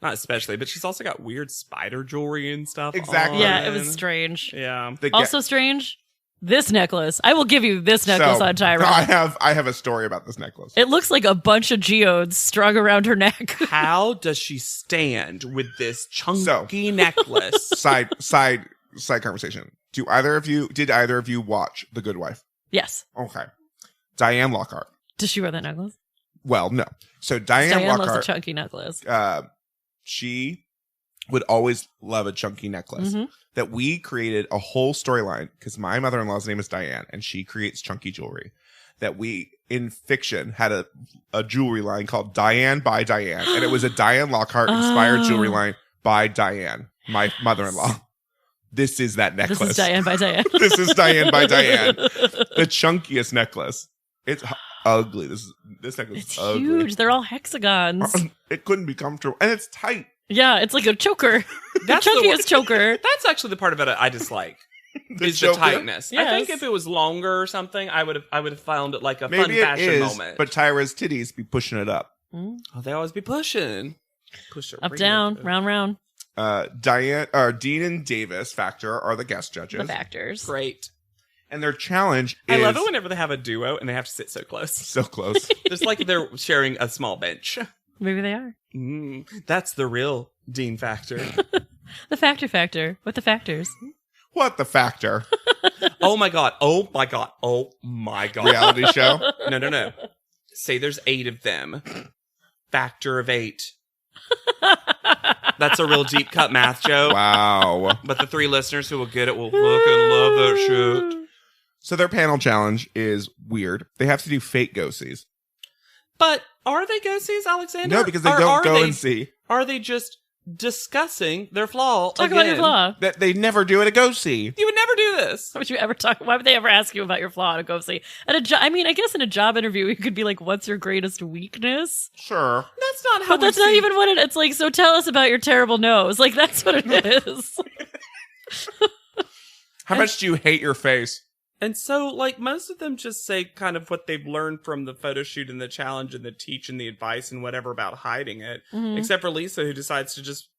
not especially, but she's also got weird spider jewelry and stuff. Exactly. Yeah, it was strange. Yeah. Also strange, this necklace. I will give you this necklace on Tyra. I have a story about this necklace. It looks like a bunch of geodes strung around her neck. How does she stand with this chunky necklace? Side conversation. Did either of you watch The Good Wife? Yes. Okay. Diane Lockhart. Does she wear that necklace? Well, no. So Diane Lockhart loves a chunky necklace. She would always love a chunky necklace. Mm-hmm. That we created a whole storyline because my mother-in-law's name is Diane and she creates chunky jewelry. That we in fiction had a jewelry line called Diane by Diane, and it was a Diane Lockhart inspired jewelry line by Diane, my mother-in-law. This is that necklace. This is Diane by Diane. This is Diane by Diane. The chunkiest necklace. It's ugly. This necklace It's is ugly. huge. They're all hexagons. It couldn't be comfortable. And it's tight. Yeah, it's like a choker. That's the chunkiest choker. That's actually the part about it I dislike. The is choker? the tightness. Yes. I think if it was longer or something, I would have found it like a Maybe fun it fashion is, moment. but Tyra's titties be pushing it up. Mm. Oh, they always be pushing. Push it Up, real down, good. round. Dean and Davis Factor are the guest judges. The factors. Great. And their challenge is I love it whenever they have a duo and they have to sit so close. so close. It's like they're sharing a small bench. Maybe they are. That's the real Dean Factor. The factor with the factors. What the Factor? Oh my god. Oh my god. Oh my god. Reality show? No. Say there's 8 of them. Factor of 8. That's a real deep cut math joke. Wow. But the 3 listeners who will get it will fucking love that shit. So their panel challenge is weird. They have to do fake go-sees. But are they go-sees, Alexander? No, because they Or don't are go they- and see. Are they just discussing their flaw Talk again? about your flaw. That they never do at a go-see. You would never do this. Why would you ever talk? Why would they ever ask you about your flaw to go see? At a job, I mean, I guess in a job interview, you could be like, "What's your greatest weakness?" Sure. That's not how But that's not even what it's like. So tell us about your terrible nose. Like that's what it is. How much do you hate your face? And so, like, most of them just say kind of what they've learned from the photo shoot and the challenge and the teach and the advice and whatever about hiding it. Mhm. Except for Lisa, who decides to just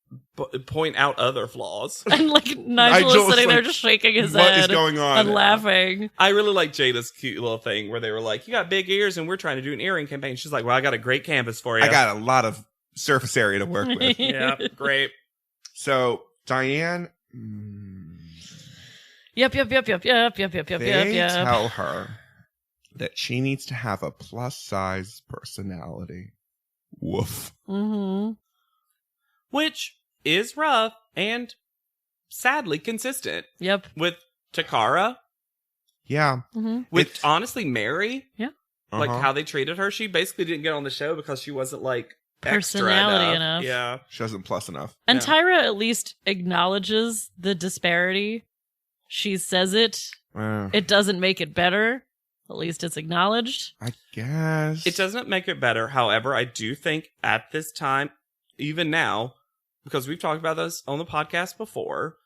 point out other flaws. And like Nigel is sitting there just shaking his What head is going on? and laughing. I really like Jada's cute little thing where they were like, you got big ears and we're trying to do an earring campaign. She's like, well, I got a great canvas for you. I got a lot of surface area to work with. Yeah, great. So, Diane... Yep. They tell her that she needs to have a plus-size personality. Woof. Mm-hmm. Which is rough and sadly consistent Yep. with Takara, Yeah. Mm-hmm. with honestly Mary. Yeah. Like Uh-huh. how they treated her. She basically didn't get on the show because she wasn't like extra Personality enough. Yeah. She wasn't plus enough. And Yeah. Tyra at least acknowledges the disparity. She says it. It doesn't make it better. At least it's acknowledged. I guess. It doesn't make it better. However, I do think at this time, even now, because we've talked about this on the podcast before,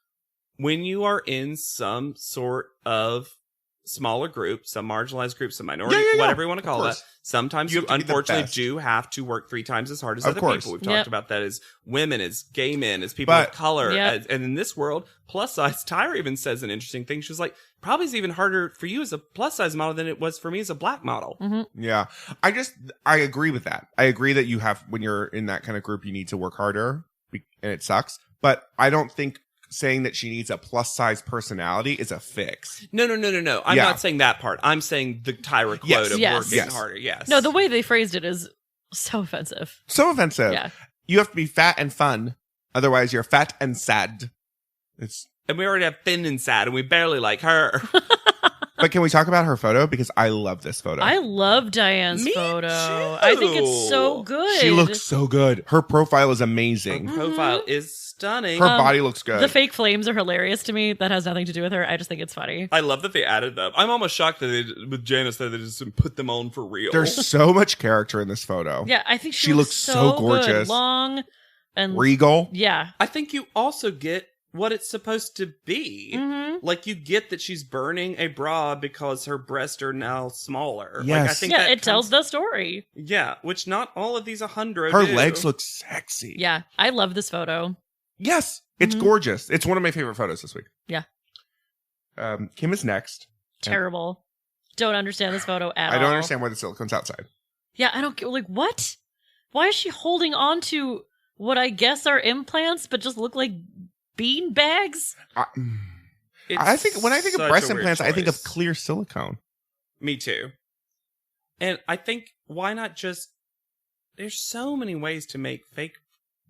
when you are in some sort of smaller group, some marginalized group, some minority, Yeah. whatever you want to call it, course. sometimes You you have to be the unfortunately best. do have to work 3 times as hard as Of other course. people. We've Yep. talked about that as women, as gay men, as people But- of color. Yep. And in this world, plus size, Tyra even says an interesting thing. She was like, probably it's even harder for you as a plus size model than it was for me as a black model. Mm-hmm. Yeah. I agree with that. I agree that you have, when you're in that kind of group, you need to work harder and it sucks. But I don't think saying that she needs a plus size personality is a fix. No. I'm Yeah. not saying that part. I'm saying the Tyra quote Yes. of Yes. working Yes. harder. Yes. No, the way they phrased it is so offensive. So offensive. Yeah. You have to be fat and fun. Otherwise, you're fat and sad. And we already have thin and sad, and we barely like her. But can we talk about her photo? Because I love this photo. I love Diane's Me photo. too. I think it's so good. She looks so good. Her profile is amazing. Her profile is stunning. Her body looks good. The fake flames are hilarious to me. That has nothing to do with her. I just think it's funny. I love that they added them. I'm almost shocked that they, with Janice, that they just put them on for real. There's so much character in this photo. Yeah, I think She looks so good. gorgeous. Long and Regal. yeah. I think you also get what it's supposed to be. Mm-hmm. Like, you get that she's burning a bra because her breasts are now smaller. Yes. Like, I think Yeah, that it tells the story. Yeah, which not all of these 100 Her do. legs look sexy. Yeah, I love this photo. Yes. It's gorgeous. It's one of my favorite photos this week. Yeah. Kim is next. Terrible. Don't understand this photo at all. I don't understand why the silicone's outside. Yeah, I don't get, like, what? Why is she holding on to what I guess are implants, but just look like bean bags? I think when I think of such breast a weird implants, I think of choice. clear silicone. Me too. And I think, why not just... There's so many ways to make fake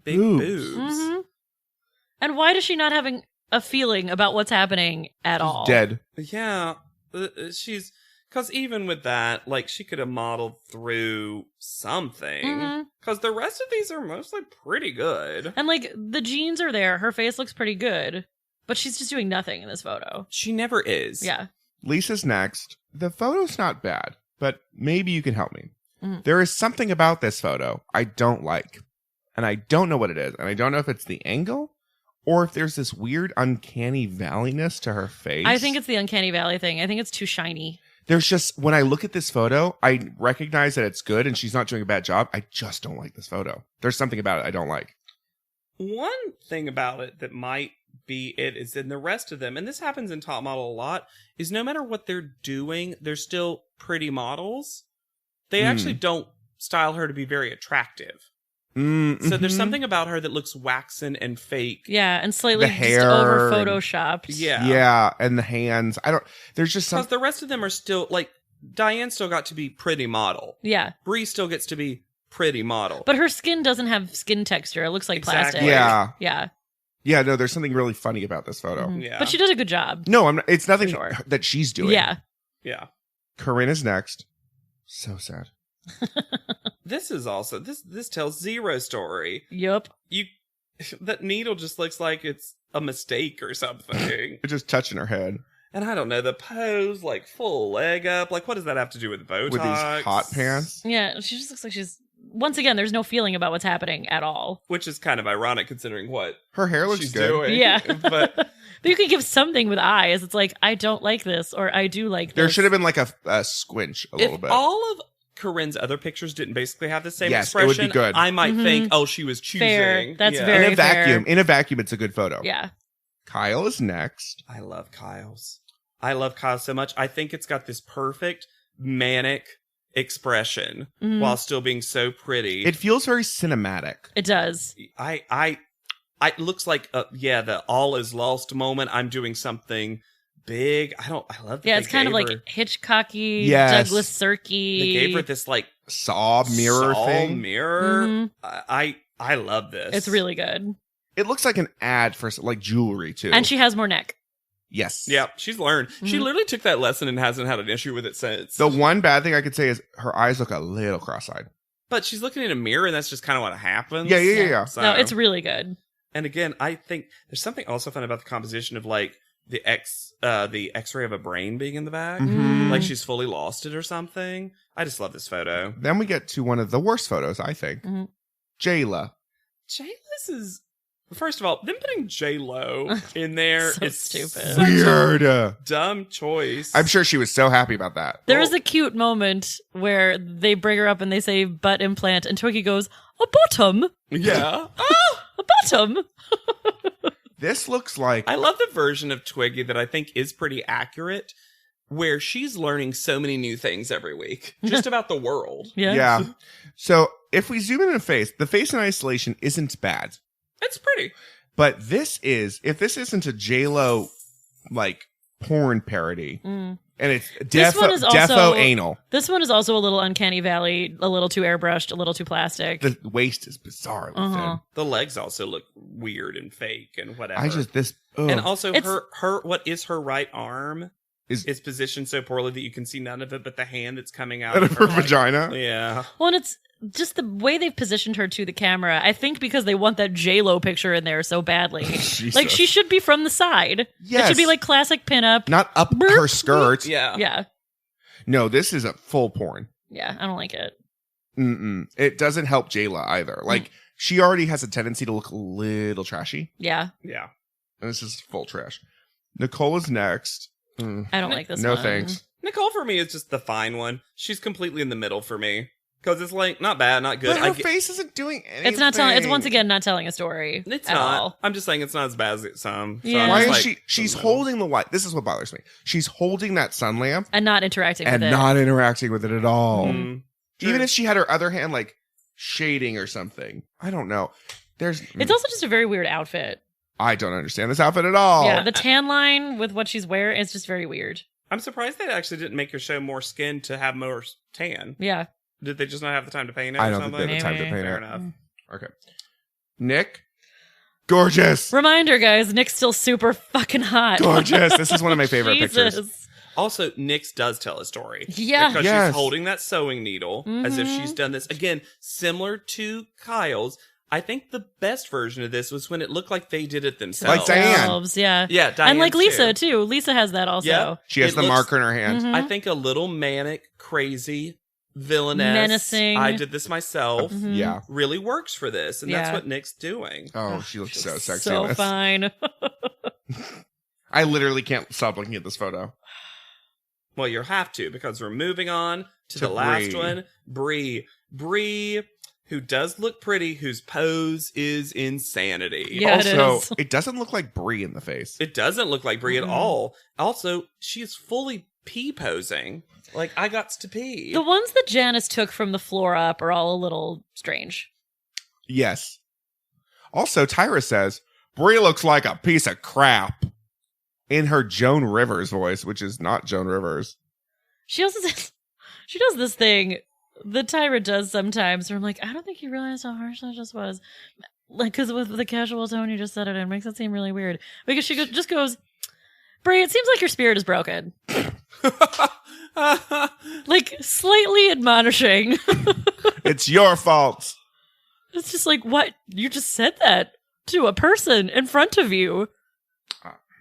big boobs. Mm-hmm. And why does she not having a feeling about what's happening at all? Dead. Yeah, she's... Because even with that, like, she could have modeled through something. Mhm. Because the rest of these are mostly pretty good. And, like, the jeans are there. Her face looks pretty good. But she's just doing nothing in this photo. She never is. Yeah. Lisa's next. The photo's not bad, but maybe you can help me. Mhm. There is something about this photo I don't like, and I don't know what it is, and I don't know if it's the angle or if there's this weird uncanny valleyness to her face. I think it's the uncanny valley thing. I think it's too shiny. There's just, when I look at this photo, I recognize that it's good and she's not doing a bad job. I just don't like this photo. There's something about it I don't like. One thing about it that might be it is in the rest of them, and this happens in Top Model a lot, is no matter what they're doing, they're still pretty models. They actually don't style her to be very attractive. Mm-hmm. So there's something about her that looks waxen and fake. Yeah, and slightly The just hair over and- photoshopped. Yeah. Yeah, and the hands. There's just Because something. the rest of them are still, like, Diane still got to be pretty model. Yeah. Bree still gets to be pretty model. But her skin doesn't have skin texture. It looks like Exactly. plastic. Yeah. Yeah. Yeah, no, there's something really funny about this photo. Mhm. Yeah. But she does a good job. No, I'm not, it's nothing For sure. that she's doing. Yeah. Yeah. Corinne's next. So sad. This is also, this tells zero story. Yup. That needle just looks like it's a mistake or something. It's just touching her head And I don't know, the pose, like, full leg up. Like, what does that have to do with Botox? with these hot pants. Yeah, she just looks like she's... Once again, there's no feeling about what's happening at all. Which is kind of ironic considering what Her hair looks she's good. doing. Yeah. But But you could give something with eyes. It's like, I don't like this, or I do like this. There should have been like a squinch a little if bit. all of Corinne's other pictures didn't basically have the same Yes, it would expression, be good. I might Mhm. think, oh, she was choosing. Fair. That's Yeah. very- in a vacuum. fair. In a vacuum, it's a good photo. Yeah. Kyle is next. I love Kyle's. I love Kyle so much. I think it's got this perfect manic expression Mhm. while still being so pretty. It feels very cinematic. It does. I it looks like the all is lost moment. I'm doing something big. I love that. Yeah, they it's kind of gave like her- Hitchcocky, Yes. Douglas Sirky. they gave her this like Saw mirror saw thing. mirror. Mhm. I love this. It's really good. It looks like an ad for like jewelry too. And she has more neck. yes. Yeah, she's learned. She Mhm. literally took that lesson and hasn't had an issue with it since. The one bad thing I could say is her eyes look a little cross-eyed. But she's looking in a mirror, and that's just kind of what happens. Yeah. So, No, it's really good. and again, I think there's something also fun about the composition of like the X-ray of a brain being in the back, Mhm. like she's fully lost it or something. I just love this photo. Then we get to one of the worst photos, I think. Mhm. Jayla. J-Liz is, first of all, them putting J-Lo in there So is stupid. such a Weird. dumb choice. I'm sure she was so happy about that. There is a cute moment where they bring her up and they say butt implant, and Twiggy goes, a bottom? Yeah. A bottom? This looks like I love the version of Twiggy that I think is pretty accurate, where she's learning so many new things every week, just about the world. Yeah. So if we zoom in on the face in isolation isn't bad. It's pretty. But if this isn't a J-Lo like porn parody, Mm. and it's This one is also- defo anal. This one is also a little uncanny valley, a little too airbrushed, a little too plastic. The waist is bizarrely Uh-huh. The legs also look weird and fake and whatever. thin. and also It's- her what is her right arm Is- is positioned so poorly that you can see none of it but the hand that's coming out out of her like- vagina. Yeah. Well, and it's just the way they've positioned her to the camera. I think because they want that J-Lo picture in there so badly. Jesus. Like, she should be from the side. It Yes. should be like classic pinup. Not up her skirt. Yeah. Yeah. No, this is a full porn. Yeah, I don't like it. Mm-mm. It doesn't help Jayla either. Like, she already has a tendency to look a little trashy. Yeah. Yeah. And this is full trash. Nicole is next. I don't like this No one. thanks. Nicole for me is just the fine one. She's completely in the middle for me. Because it's like, not bad, not good. But her face isn't doing anything. It's not telling. It's once again not telling a story. It's at not. all. I'm just saying it's not as bad as some. So Yeah. I'm Why just is like, she's holding the light? This is what bothers me. She's holding that sun lamp And not interacting and with it. not interacting with it at all. Mm, Even true. if she had her other hand like shading or something. I don't know. It's also just a very weird outfit. I don't understand this outfit at all. Yeah, the tan line with what she's wearing is just very weird. I'm surprised they actually didn't make her show more skin to have more tan. Yeah. Did they just not have the time to paint it I or don't think something? they have the time to Maybe. paint Fair it. enough. Okay. Nick. Gorgeous. Reminder, guys, Nick's still super fucking hot. Gorgeous. This is one of my favorite Jesus. pictures. Also, Nyx does tell a story. Yeah. Because Yes. she's holding that sewing needle as if Mhm. she's done this. Again, similar to Kyle's. I think the best version of this was when it looked like they did it themselves. Like Diane. Themselves, yeah. Yeah, Diane And like Lisa, too. too. Lisa has that also. Yeah. She has It the looks- marker in her hand. Mhm. I think a little manic, crazy, villainous. Menacing. I did this myself. Mhm. Yeah. Really works for this, and that's Yeah. what Nick's doing. Oh, she looks so sexy. in So this. fine. I literally can't stop looking at this photo. Well, you have to because we're moving on to the To last Bree. one. Bree, who does look pretty, whose pose is insanity. Yeah, it also, is. it doesn't look like Brie in the face. It doesn't look like Brie Mhm. at all. Also, she is fully pee posing. Like, I got to pee. The ones that Janice took from the floor up are all a little strange. Yes. Also, Tyra says, Brie looks like a piece of crap. In her Joan Rivers voice, which is not Joan Rivers. She also says, she does this thing that Tyra does sometimes where I'm like, I don't think you realized how harsh that just was. Like, because with the casual tone you just said it in, makes it seem really weird. Because she just goes, Brie, it seems like your spirit is broken. Like, slightly admonishing. It's your fault. It's just like, what? You just said that to a person in front of you.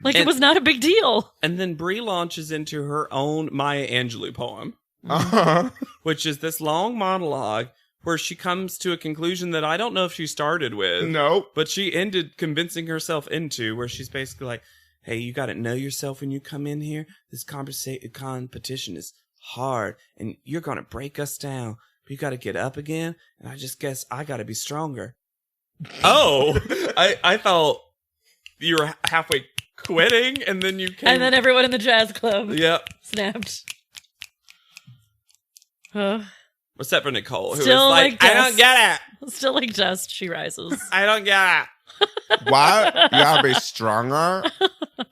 Like, it And- was not a big deal. And then Brie launches into her own Maya Angelou poem, Uh-huh. which is this long monologue where she comes to a conclusion that I don't know if she started with. Nope. But she ended convincing herself into, where she's basically like, hey, you got to know yourself when you come in here. This competition is hard, and you're going to break us down. But you got to get up again, and I just guess I got to be stronger. Oh, I thought you were halfway quitting, and then you came. And then everyone in the jazz club Yep. snapped. Except for Nicole, who Still was like, like I don't get it. Still like dust, she rises. I don't get it. What? You gotta be stronger?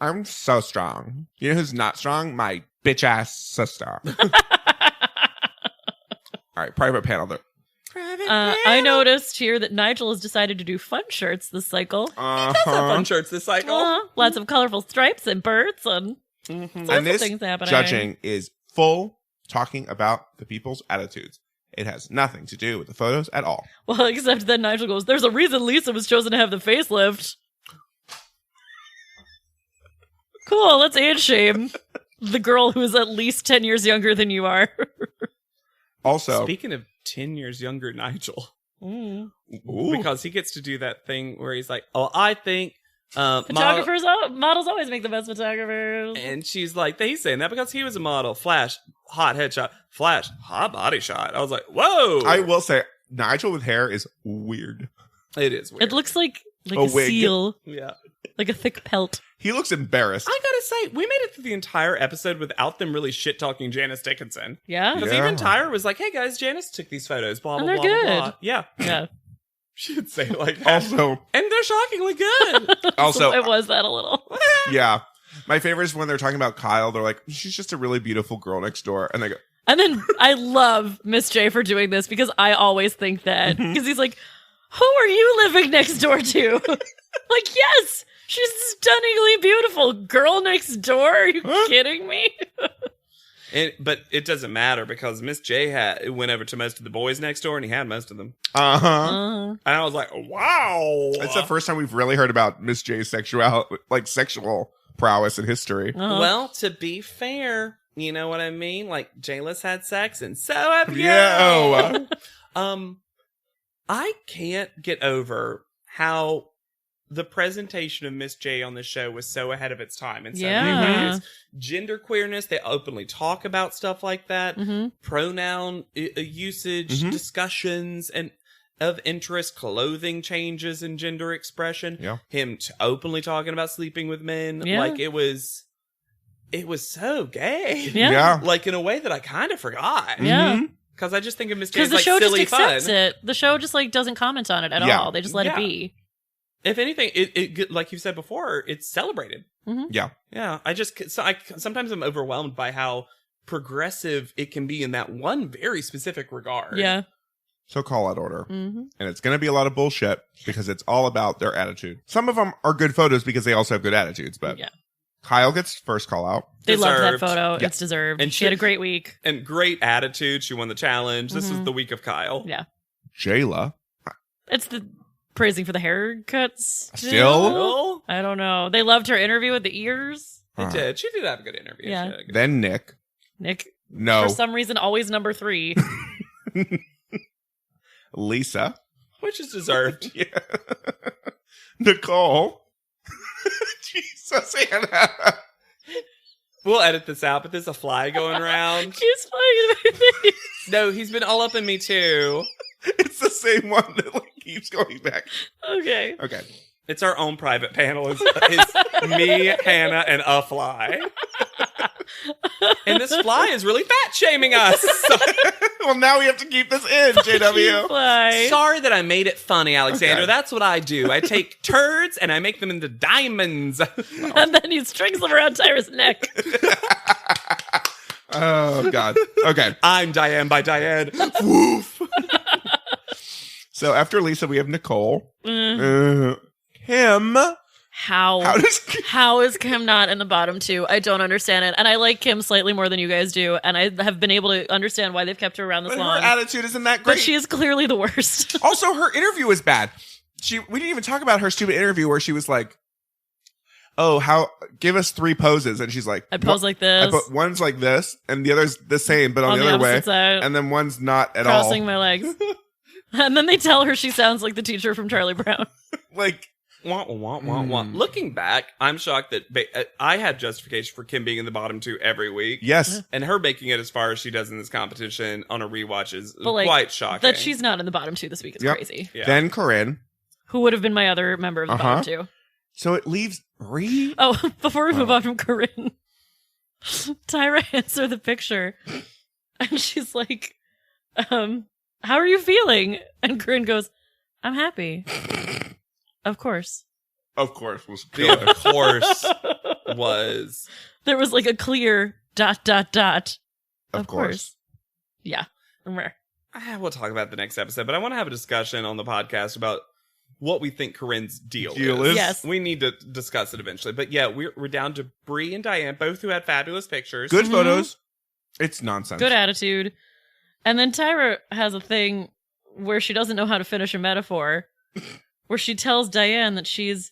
I'm so strong. You know who's not strong? My bitch ass sister. All right, private panel there. I noticed here that Nigel has decided to do fun shirts this cycle. Uh-huh. Fun shirts this cycle. Lots of colorful stripes and birds and Mhm. lots And of this things happening. judging is full talking about the people's attitudes. It has nothing to do with the photos at all. Well, except then Nigel goes, there's a reason Lisa was chosen to have the facelift. Cool, let's age shame the girl who is at least 10 years younger than you are. Also, Speaking of 10 years younger Nigel, Mm. ooh, because he gets to do that thing where he's like, oh, I think Photographers, models always make the best photographers. and she's like, he's saying that because he was a model. Flash, hot headshot. Flash, hot body shot. I was like, whoa. I will say, Nigel with hair is weird. It is weird. It looks like A a wig. seal, Yeah. like a thick pelt. He looks embarrassed. I gotta say, we made it through the entire episode without them really shit talking Janice Dickinson. Yeah? Because Yeah. even Tyra was like, hey guys, Janice took these photos, blah, And blah, they're blah, blah, good. blah. Yeah. Yeah. She would say it like that. Also, And they're shockingly good. also, it was that a little. yeah. My favorite is when they're talking about Kyle. They're like, she's just a really beautiful girl next door. And they go, And then I love Miss J for doing this because I always think that. Because he's like, who are you living next door to? Like, yes, she's stunningly beautiful. Girl next door? Are you kidding me? But it doesn't matter because Miss J went over to most of the boys next door and he had most of them. uh-huh. Uh, And I was like, wow. It's the first time we've really heard about Miss J's sexual prowess in history. Well, to be fair, you know what I mean? Like, J-List had sex and so have you. Yeah. I can't get over how the presentation of Miss J on the show was so ahead of its time in so Yeah. many ways. Gender queerness, they openly talk about stuff like that. Pronoun usage, discussions, and of interest, clothing changes and gender expression. Yeah. Him openly talking about sleeping with men. Yeah. Like, it was so gay. Yeah. Like, in a way that I kind of forgot. Yeah. Because I just think of Miss J Because as the like show silly just accepts fun. it. The show just like doesn't comment on it at Yeah. all. They just let it Yeah. be. If anything, it like you said before, it's celebrated. Yeah. Yeah, sometimes I'm overwhelmed by how progressive it can be in that one very specific regard. Yeah. So call out order. And it's going to be a lot of bullshit because it's all about their attitude. Some of them are good photos because they also have good attitudes, but Yeah. Kyle gets first call out. They loved that Deserved. photo. Yeah. It's deserved. And she had a great week. And great attitude. She won the challenge. This is the week of Kyle. Yeah. Jayla. It's the praising for the haircuts. Still? Oh, I don't know. They loved her interview with the ears. they Uh-huh. did. She did have a good interview. Yeah. She had a good- Then Nick. Nick, No. for some reason, always number 3. Lisa. Which is deserved. Yeah. Nicole. Jesus, Anna. We'll edit this out, but there's a fly going around. Keeps flying in my face. No, he's been all up in me too. It's the same one that like, keeps going back. Okay. Okay. It's our own private panel. It's me, Hannah, and a fly. And this fly is really fat shaming us. Well, now we have to keep this in, You JW. fly. Sorry that I made it funny, Alexander. Okay. That's what I do. I take turds and I make them into diamonds. And then he strings them around Tyra's neck. Oh, God. Okay. I'm Diane by Diane. Woof. So after Lisa, we have Nicole. Kim. How is Kim not in the bottom 2? I don't understand it. And I like Kim slightly more than you guys do. And I have been able to understand why they've kept her around this But her long. attitude isn't that great. But she is clearly the worst. Also, her interview is bad. We didn't even talk about her stupid interview where she was like, "Oh, give us 3 poses," and she's like, I pose like this. one's like this, and the other's the same, but on the other way, opposite side, and then one's not at crossing all. my legs. And then they tell her she sounds like the teacher from Charlie Brown. Like, Wah, wah, wah, wah. Looking back, I'm shocked that I had justification for Kim being in the bottom 2 every week. yes, And her making it as far as she does in this competition on a rewatch is But, like, quite shocking. That she's not in the bottom 2 this week is Yep. crazy. Yeah. then Corinne. Who would have been my other member of the bottom 2? So it leaves Bree. Oh, before we move on from Corinne, Tyra hands her the picture, and she's like, "How are you feeling?" And Corinne goes, "I'm happy." Of course. Of course, was The good. of course was. There was like a clear ... Of course. Yeah. We'll talk about it the next episode, but I want to have a discussion on the podcast about what we think Corinne's deal is. Yes. We need to discuss it eventually. But yeah, we're down to Bree and Diane, both who had fabulous pictures. Good photos. It's nonsense. Good attitude. And then Tyra has a thing where she doesn't know how to finish a metaphor, where she tells Diane that she's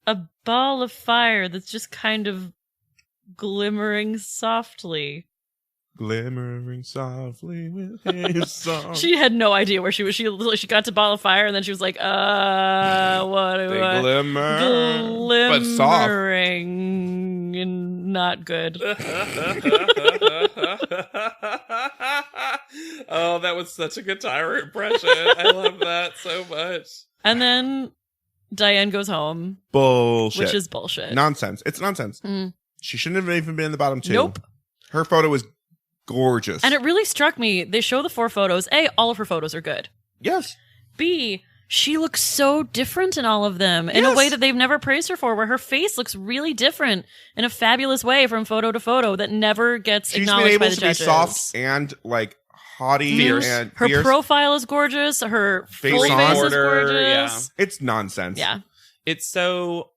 a ball of fire that's just kind of glimmering softly. Glimmering softly with his song. She had no idea where she was. She got to ball of fire, and then she was like, what do They I... glimmer, Glimmering but soft. and not good. Oh, that was such a good Tyra impression. I love that so much. And then Diane goes home, Bullshit. which is bullshit. Nonsense. It's nonsense. She shouldn't have even been in the bottom 2. Nope. Her photo was gorgeous. And it really struck me. They show the 4 photos. A, all of her photos are good. Yes. B, she looks so different in all of them in a Yes. way that they've never praised her for, where her face looks really different in a fabulous way from photo to photo that never gets She's been acknowledged able by the to judges. be soft and like haughty Fierce. and Her fierce. profile is gorgeous. Her Face full on. face is Order, gorgeous. It's nonsense. Yeah. It's so.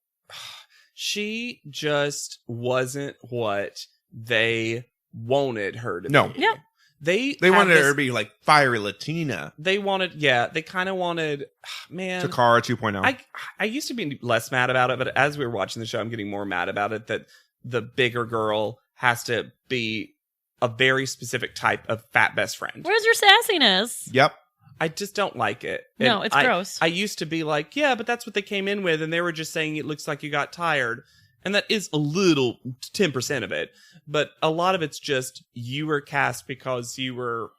She just wasn't what they wanted her to No. be. Yeah. They They had wanted her this- to be like fiery Latina. They wanted, yeah, they kind of wanted, man. Takara 2.0. I used to be less mad about it, but as we were watching the show, I'm getting more mad about it that the bigger girl has to be a very specific type of fat best friend. Where's your sassiness? Yep. I just don't like it. No, it's gross. I used to be like, yeah, but that's what they came in with, and they were just saying it looks like you got tired. And that is a little 10% of it. But a lot of it's just you were cast because you were...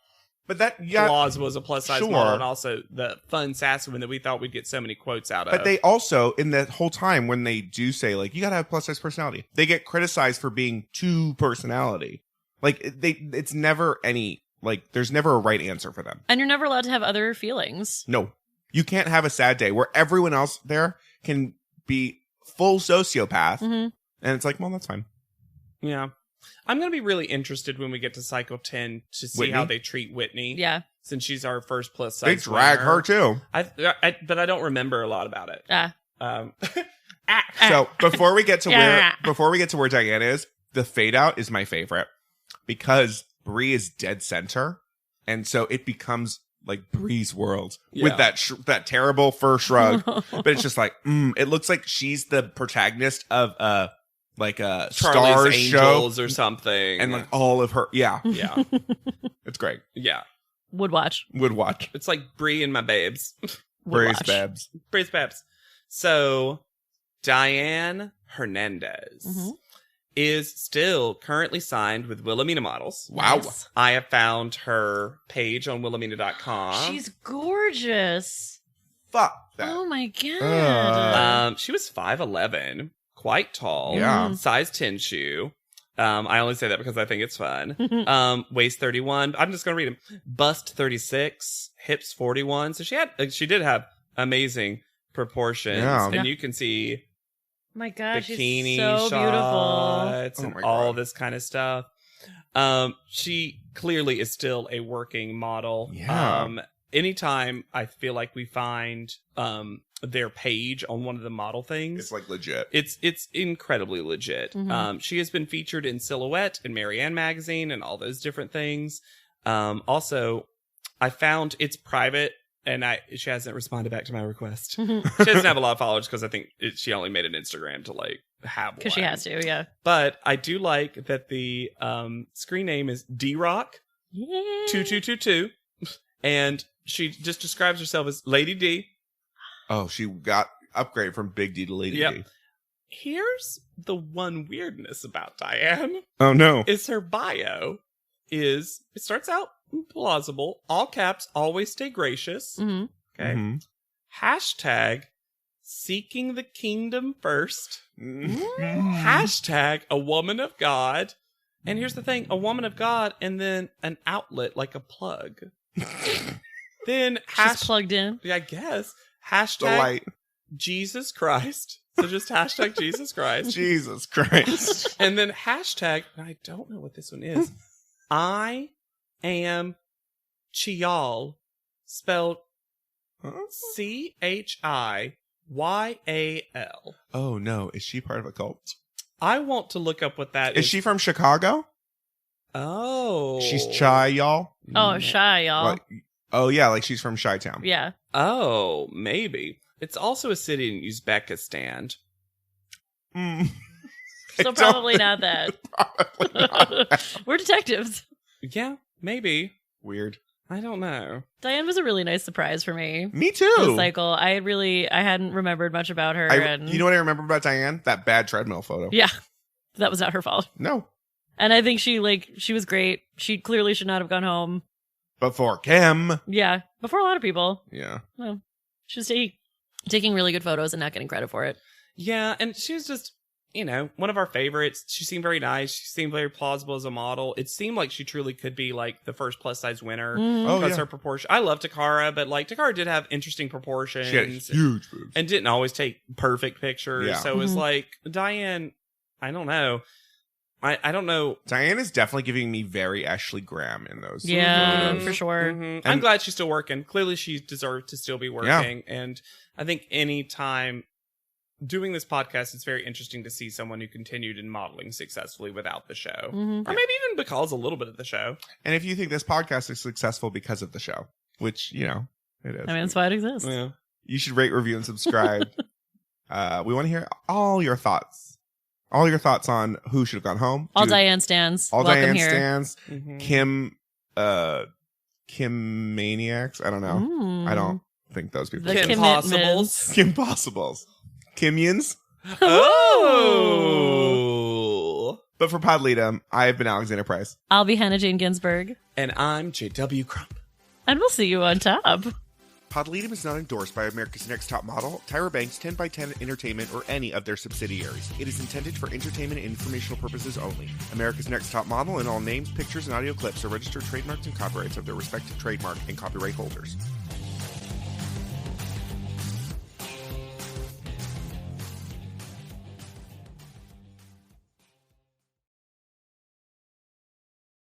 But that Claus was a plus-size sure. model, and also the fun, sassy one that we thought we'd get so many quotes out of. But they also, in that whole time, when they do say, like, you gotta have plus-size personality, they get criticized for being too personality. Like, it's never any, like, there's never a right answer for them. And you're never allowed to have other feelings. No. You can't have a sad day where everyone else there can be full sociopath. Mm-hmm. And it's like, well, that's fine. Yeah. I'm going to be really interested when we get to cycle 10 to see Whitney? how they treat Whitney. Yeah. Since she's our first plus size. They drag her too. But I don't remember a lot about it. So before we get to where Diane is, the fade out is my favorite because Brie is dead center. And so it becomes like Brie's world with that terrible fur shrug. But it's just like, it looks like she's the protagonist of like a Charlie's Stars Angels show or something. and like all of her. Yeah. Yeah. It's great. Yeah. Would watch. It's like Brie and my babes. Brie's babes. Brie's babes. So Diane Hernandez is still currently signed with Wilhelmina Models. Wow. Yes. I have found her page on Wilhelmina.com. She's gorgeous. Fuck that. Oh my god. She was 5'11", quite tall. Yeah. Size 10 shoe. I only say that because I think it's fun. Waist 31. I'm just going to read them. Bust 36. Hips 41. So she did have amazing proportions. Yeah. And you can see My gosh, bikini she's so shots Oh and my all God. this kind of stuff. She clearly is still a working model. Yeah. Anytime I feel like we find their page on one of the model things, It's like legit. it's incredibly legit. Mhm. She has been featured in Silhouette and Marianne magazine and all those different things. Also, I found it's private, and she hasn't responded back to my request. beautiful. She doesn't have a lot of followers because I think she only made an Instagram to like have one. Because she has to, yeah. But I do like that the screen name is D-Rock Yeah. 2222, and she just describes herself as Lady D. Oh, she got upgraded from Big D to Lady Yep. D. Here's the one weirdness about Diane. Oh no. Is her bio it starts out plausible, all caps, always stay gracious. hmm Okay. Mhm. Hashtag seeking the kingdom first. Mm-hmm. Hashtag a woman of God. And here's the thing, a woman of God and then an outlet like a plug. Then She's plugged in. I guess. The Hashtag light. Jesus Christ. So just hashtag Jesus Christ. Jesus Christ. And then hashtag, and I don't know what this one is. I am Chial, spelled Chihyal. Oh no, is she part of a cult? I want to look up what that is. Is she from Chicago? Oh. She's Chai, y'all. Oh, shy, y'all. Like, oh yeah, like she's from Chi-Town. Yeah. Oh, maybe. It's also a city in Uzbekistan. Mm. So probably not that. Probably not. We're detectives. Yeah, maybe. Weird. I don't know. Diane was a really nice surprise for me. Me too. This cycle. I hadn't remembered much about her. You know what I remember about Diane? That bad treadmill photo. Yeah. That was not her fault. No. And I think she was great. She clearly should not have gone home. Before Kim. Yeah. Before a lot of people. Yeah. Well, she was taking really good photos and not getting credit for it. Yeah, and she was just, one of our favorites. She seemed very nice. She seemed very plausible as a model. It seemed like she truly could be like the first plus size winner. Oh, Because yeah. her proportion. I love Takara, but like Takara did have interesting proportions. She had huge boobs. and didn't always take perfect pictures. Yeah. So it was Mhm. like, Diane, I don't know. I don't know. Diane is definitely giving me very Ashley Graham in those. Yeah, photos. for sure. Mhm. I'm And- glad she's still working. Clearly, she deserved to still be working. And I think any time doing this podcast, it's very interesting to see someone who continued in modeling successfully without the show. Mhm. Or maybe even because a little bit of the show. And if you think this podcast is successful because of the show, which, it is. I mean, that's why it exists. Yeah. You should rate, review, and subscribe. We want to hear all your thoughts. All your thoughts on who should have gone home. All Dude, Diane stands. all Welcome Diane here. stands. Mhm. Kim Kim Maniacs. I don't know. I don't think those people. The exist. Kim Possibles. Kim Possibles. Kimians. Oh. But for Podleadum, I've been Alexander Price. I'll be Hannah Jane Ginsburg. And I'm JW Crump. And we'll see you on top. Podleadum is not endorsed by America's Next Top Model, Tyra Banks, 10x10 Entertainment, or any of their subsidiaries. It is intended for entertainment and informational purposes only. America's Next Top Model and all names, pictures, and audio clips are registered trademarks and copyrights of their respective trademark and copyright holders.